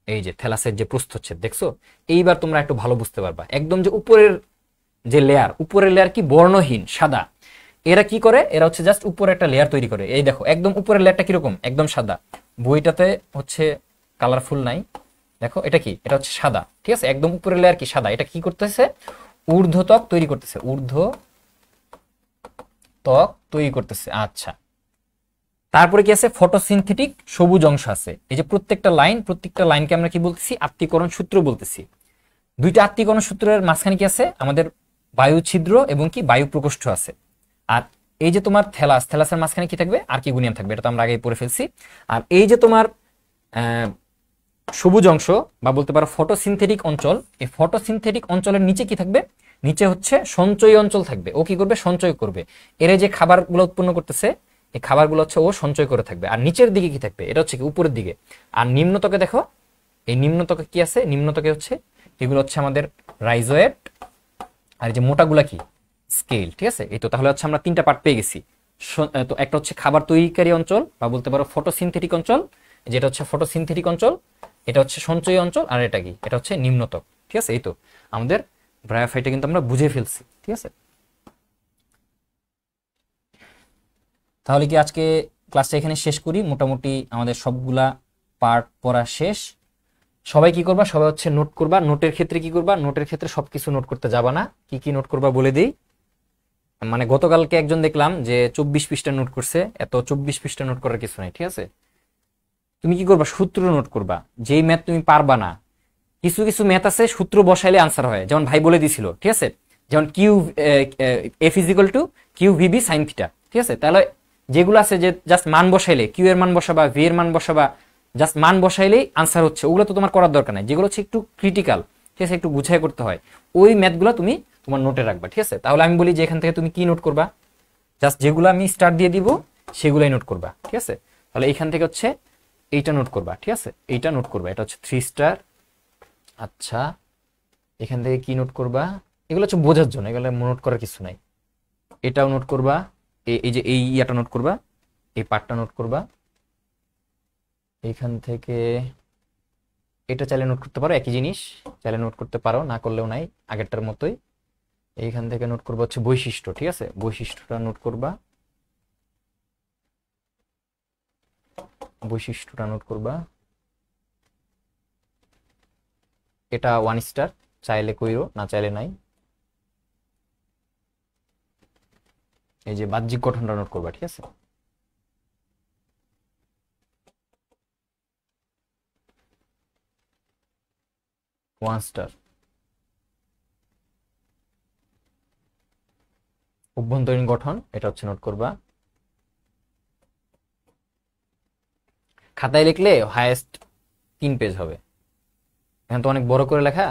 এই যে থ্যালাসের যে প্রস্থচ্ছেদ দেখছো, এইবার তোমরা একটু ভালো বুঝতে পারবা। একদম যে উপরের যে লেয়ার, উপরের লেয়ার কি বর্ণহীন সাদা, এরা কি করে, এরা হচ্ছে জাস্ট উপরে একটা লেয়ার তৈরি করে। এই দেখো একদম উপরের লেয়ারটা কিরকম, একদম সাদা। বইটাতে হচ্ছে কালারফুল নাই, দেখো এটা কি, এটা হচ্ছে সাদা। ঠিক আছে, একদম উপরের লেয়ার কি সাদা, এটা কি করতেছে, ঊর্ধ্বত্বক তৈরি করতেছে, ঊর্ধ্বত্বক তৈরি করতেছে। আচ্ছা, তারপরে কি আছে, ফটোসিনথেটিক সবুজ অংশ আছে। এই যে প্রত্যেকটা লাইনকে আমরা কি বলতেছি, আত্তীকরণ সূত্র বলতেছি। দুইটা আত্তীকরণ সূত্রের মাঝখানে কি আছে, আমাদের বায়ু ছিদ্র এবং কি বায়ু প্রকোষ্ঠ আছে। আর এই যে তোমার থ্যালাসের মাঝখানে কি থাকবে, আর্কিগোনিয়াম থাকবে, এটা তো আমরা আগেই পড়ে ফেলছি। আর এই যে তোমার সবুজ অংশ বা বলতে পারো ফটোসিনথেটিক অঞ্চল, এই ফটোসিনথেটিক অঞ্চলের নিচে কি থাকবে, নিচে হচ্ছে সঞ্চয়ী অঞ্চল থাকবে। ও কি করবে, সঞ্চয় করবে। এর যে খাবারগুলো উৎপন্ন করতেছে, এই খাবারগুলো হচ্ছে ও সঞ্চয় করে থাকবে। আর নিচের দিকে কি থাকবে, এটা হচ্ছে কি উপরের দিকে। আর নিম্নতকে দেখো, এই নিম্নতকে কি আছে, নিম্নতকে হচ্ছে এগুলো হচ্ছে আমাদের রাইজোয়েট, আর যে মোটাগুলা কি স্কেল। ঠিক আছে, এই তো তাহলে হচ্ছে আমরা তিনটা পার্ট পেয়ে গেছি। তো একটা হচ্ছে খাবার তৈরিকারী অঞ্চল বা বলতে পারো ফটোসিনথেটিক অঞ্চল, যেটা হচ্ছে ফটোসিনথেটিক অঞ্চল, এটা হচ্ছে সঞ্চয়ী অঞ্চল, আর এটা কি, এটা হচ্ছে নিম্নতক। ঠিক আছে, এই তো আমাদের ব্রায়োফাইটটা কিন্তু আমরা বুঝে ফেলছি। ঠিক আছে, তাহলে কি আজকে ক্লাসটা এখানে শেষ করি। মোটামুটি আমাদের সবগুলা পার্ট পড়া শেষ। সবাই কি করবা, সবাই হচ্ছে নোট করবা। নোটের ক্ষেত্রে কি করবা, নোটের ক্ষেত্রে সবকিছু নোট করতে যাবা না। কি কি নোট করবা বলে দিই। মানে গতকালকে একজন দেখলাম যে 24 পৃষ্ঠা নোট করছে, এত 24 পৃষ্ঠা নোট করার কিছু নাই। ঠিক আছে, তুমি কি করবা, সূত্র নোট করবা। যেই ম্যাথ তুমি পারবা না, কিছু কিছু ম্যাথ আছে সূত্র বসাইলে আনসার হয়, যেমন ভাই বলে দিছিল। ঠিক আছে, যেমন Q F is equal to Q V B sine theta. ঠিক আছে, তাহলে যেগুলো আছে যে জাস্ট মান বসাইলে, কিউ এর মান বসাবা, ভি এর মান বসাবা, জাস্ট মান বসাইলেই আনসার হচ্ছে, ওগুলো তো তোমার করার দরকার নাই। যেগুলো হচ্ছে একটু ক্রিটিক্যাল, ঠিক আছে, একটু গুছাই করতে হয়, ওই ম্যাথগুলো তুমি তোমার নোটে রাখবা। ঠিক আছে, তাহলে আমি বলি যে এখান থেকে তুমি কি নোট করবা, জাস্ট যেগুলো আমি স্টার দিয়ে দিব সেগুলাই নোট করবা। ঠিক আছে, তাহলে এইখান থেকে হচ্ছে এইটা নোট করবা। ঠিক আছে, এইটা নোট করবা, এটা হচ্ছে 3 স্টার। আচ্ছা, এখান থেকে কি নোট করবা, এগুলো হচ্ছে বোঝার জন্য, এগুলো নোট করার কিছু নাই। এটাও নোট করবা, এই যে এই ইয়াটা নোট করবা, এই পার্টটা নোট করবা। এইখান থেকে এটা চাইলে নোট করতে পারো, একই জিনিস চাইলে নোট করতে পারো, না করলেও নাই, আগেরটার মতোই। এইখান থেকে নোট করবা হচ্ছে বৈশিষ্ট্য। ঠিক আছে, বৈশিষ্ট্যটা নোট করবা, বৈশিষ্ট্যটা নোট করবা। এটা 1 স্টার, চাইলে কইরো, না চাইলে নাই। এই যে বাহ্যিক গঠনটা নোট করবা। ঠিক আছে, ওয়ান স্টার। অভ্যন্তরীণ গঠন, এটা হচ্ছে নোট করবা। খাতায় লিখলে হাইয়েস্ট 3 পেজ হবে, এখন তো অনেক বড় করে লেখা,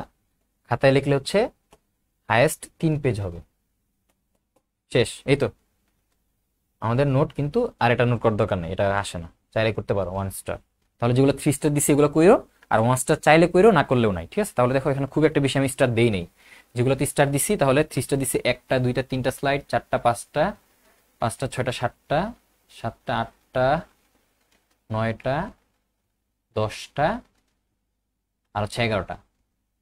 খাতায় লিখলে হচ্ছে হাইয়েস্ট 3 পেজ হবে। শেষ, এই তো আমাদের নোট। কিন্তু আর এটা নোট করার দরকার নেই, এটা আসে না, চাইলে করতে পারো 1 স্টার। তাহলে যেগুলো 3 স্টার দিছি এগুলো কইরো, আর 1 স্টার চাইলে কইরো, না করলেও নাই। ঠিক আছে, তাহলে দেখো এখানে খুব একটা বেশি আমি স্টার দেই নেই। যেগুলোতে স্টার দিছি, তাহলে 3 স্টার দিছি 1টা 2টা 3টা স্লাইড, 4টা 5টা, 5টা 6টা 7টা, 7টা 8টা 9টা 10টা, আর হচ্ছে 11টা।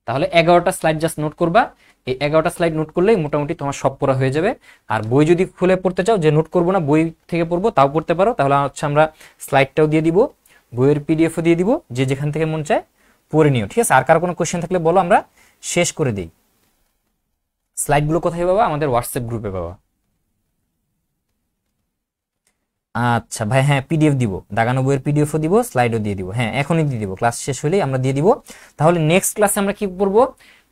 তাহলে 11টা স্লাইড জাস্ট নোট করবা। এই 11টা স্লাইড নোট করলেই মোটামুটি তোমার সব পড়া হয়ে যাবে। আর বই যদি খুলে পড়তে চাও, যে নোট করবো না বই থেকে পড়বো, তাও পড়তে পারো। তাহলে হচ্ছে আমরা স্লাইডটাও দিয়ে দিব, বইয়ের পিডিএফও দিয়ে দিব, যে যেখান থেকে মন চায় পড়ে নিও। ঠিক আছে, আর কারো কোনো কোয়েশ্চেন থাকলে বলো, আমরা শেষ করে দিই। স্লাইডগুলো কোথায় পাবা, আমাদের হোয়াটসঅ্যাপ গ্রুপে পাবা। আচ্ছা ভাই, হ্যাঁ পিডিএফ দিব, দাগানো বইয়ের পিডিএফও দিব, স্লাইডও দিয়ে দিব। হ্যাঁ এখনই দিয়ে দিব, ক্লাস শেষ হলেই আমরা দিয়ে দিব। তাহলে নেক্সট ক্লাসে আমরা কি পড়বো,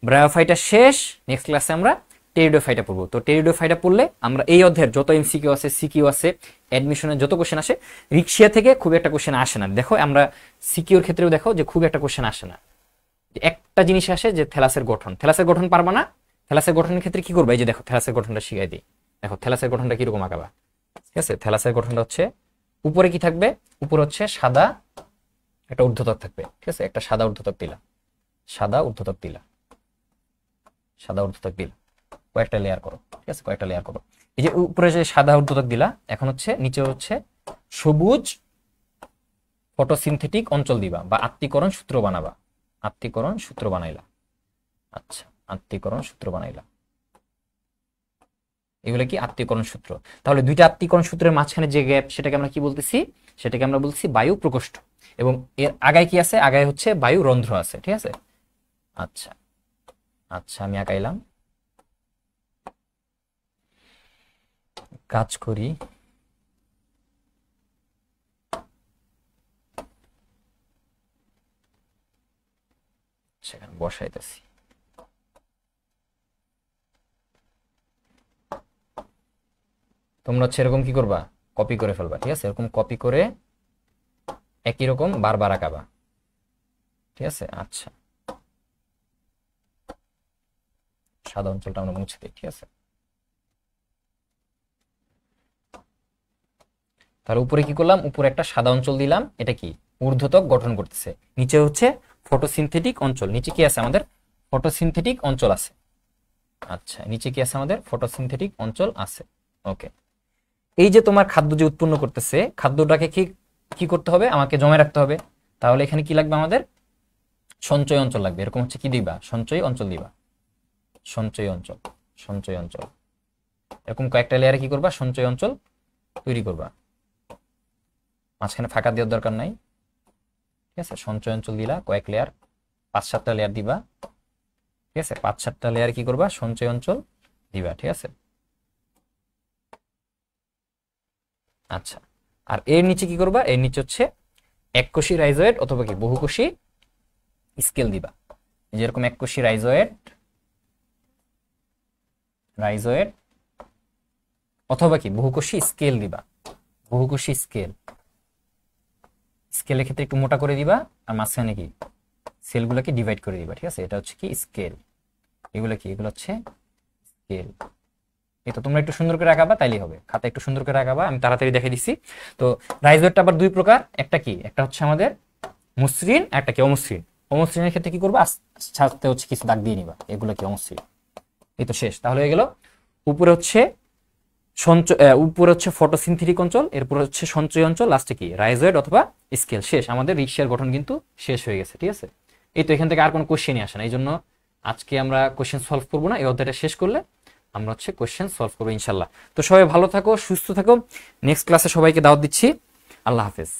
ব্রায়োফাইটা শেষ, নেক্সট ক্লাসে আমরা টেরিডোফাইটা পড়বো। তো টেরিডোফাইটা পড়লে আমরা এই অধ্যায়ের যত এমসিকিউ আছে, সিকিউ আছে, অ্যাডমিশনের যত কোশ্চেন আসে, রিক্সিয়া থেকে খুব একটা কোশ্চেন আসে না। দেখো আমরা সিকিউর ক্ষেত্রেও দেখো যে খুব একটা কোশ্চেন আসে না। একটা জিনিস আসে যে থ্যালাসের গঠন, থ্যালাসের গঠন পারবা না, থ্যালাসের গঠনের ক্ষেত্রে কি করবা, এই যে দেখো থ্যালাসের গঠনটা শিখাই দিই। দেখো থ্যালাসের গঠনটা কিরকম আঁকাবা। ঠিক আছে, থ্যালাসের গঠনটা হচ্ছে উপরে কি থাকবে, উপরে হচ্ছে সাদা একটা ঊর্ধ্বতক থাকবে। ঠিক আছে, একটা সাদা ঊর্ধ্বতক দিলা, সাদা ঊর্ধ্বতক দিলা, সাদা ঊর্ধ্বতক দিলা, কয়েকটা লেয়ার করো। ঠিক আছে, কয়েকটা লেয়ার করো। এই যে উপরে যে সাদা ঊর্ধ্বতক দিলা, এখন হচ্ছে নিচে হচ্ছে সবুজ ফটোসিনথেটিক অঞ্চল দিবা, বা আত্তীকরণ সূত্র বানাবা। আত্তীকরণ সূত্র বানাইলা। আচ্ছা, আত্তীকরণ সূত্র বানাইলা, এগুলো কি আত্তীকরণ সূত্র। তাহলে দুইটা আত্তীকরণ সূত্রের মাঝখানে যে গ্যাপ, সেটাকে আমরা কি বলতেছি, সেটাকে আমরা বলছি বায়ু প্রকোষ্ঠ। এবং এর আগায় কি আছে, আগায় হচ্ছে বায়ু রন্ধ্র আছে। ঠিক আছে, আচ্ছা আচ্ছা আমি আঁকাইলাম। কাজ করি, সেখানে বসাইতেছি। তোমরা হচ্ছে এরকম কি করবা, কপি করে ফেলবা, ঠিক আছে? এরকম কপি করে একই রকম বারবার আঁকাবা, ঠিক আছে? আচ্ছা, সাদা অঞ্চলটা আমরা মুছে দিই, ঠিক আছে? তার উপরে কি করলাম, উপরে একটা সাদা অঞ্চল দিলাম, এটা কি ঊর্ধ্বতক গঠন করতেছে। নিচে হচ্ছে ফটোসিনথেটিক অঞ্চল, নিচে কি আছে আমাদের, ফটোসিনথেটিক অঞ্চল আছে। আচ্ছা, নিচে কি আছে আমাদের, ফটোসিনথেটিক অঞ্চল আছে। ওকে, এই যে তোমার খাদ্য যে উৎপন্ন করতেছে, খাদ্যটাকে কি কি করতে হবে, আমাকে জমা রাখতে হবে। তাহলে এখানে কি লাগবে আমাদের, সঞ্চয় অঞ্চল লাগবে। এরকম হচ্ছে কি দিবা, সঞ্চয় অঞ্চল দিবা, সঞ্চয় অঞ্চল, সঞ্চয় অঞ্চল। এরকম কয়েকটা লেয়ারে কি করবা, সঞ্চয় অঞ্চল তৈরি করবা, মাঝখানে ফাঁকা দেওয়ার দরকার নাই, ঠিক আছে? সঞ্চয় অঞ্চল দিলা কয়েক লেয়ার, 5-7টা লেয়ার দিবা, ঠিক আছে? 5-7টা লেয়ার কি করবা, সঞ্চয় অঞ্চল দিবা, ঠিক আছে? আচ্ছা, আর এর নিচে কি করবা, এর নিচে হচ্ছে এককোষী রাইজোয়েড অথবা কি বহুকোষী স্কেল দিবা। যেরকম এককোষী রাইজোয়েড, রাইজোয়েড অথবা কি বহুকোষী স্কেল দিবা, বহুকোষী স্কেল। স্কেলের ক্ষেত্রে একটু মোটা করে দিবা, আর মাঝখানে কি সেলগুলোকে ডিভাইড করে দিবা, ঠিক আছে? এটা হচ্ছে কি স্কেল, এগুলো কি, এগুলো হচ্ছে স্কেল। এই তো তোমরা একটু সুন্দর করে আঁকাবা, তাইলেই হবে। খাতা একটু সুন্দর করে আঁকাবা, আমি তাড়াতাড়ি দেখে দিচ্ছি। তো রাইজোয়েডটা আবার দুই প্রকার, একটা কি, একটা হচ্ছে আমাদের মসৃণ, একটা কি অমসৃণ। অমসৃণের ক্ষেত্রে কি করবা, সাথে হচ্ছে কিছু দাগ দিয়ে নিবা, এগুলো কি অমসৃণ। এই তো শেষ, তাহলে হয়ে গেল। উপরে হচ্ছে সঞ্চয়, উপরে হচ্ছে ফটোসিনথেটিক অঞ্চল, এরপর হচ্ছে সঞ্চয় অঞ্চল, লাস্টে কি রাইজোয়েড অথবা স্কেল। শেষ, আমাদের রিকশিয়ার গঠন কিন্তু শেষ হয়ে গেছে, ঠিক আছে? এই তো, এখান থেকে আর কোনো কোশ্চেনই আসে না, এই জন্য আজকে আমরা কোশ্চেন সলভ করবো না। এই অধ্যায়টা শেষ করলে আমরা হচ্ছে কোশ্চেন সলভ করবো ইনশাল্লাহ। তো সবাই ভালো থাকো, সুস্থ থাকো। নেক্সট ক্লাসে সবাইকে দাওয়াত দিচ্ছি। আল্লাহ হাফেজ।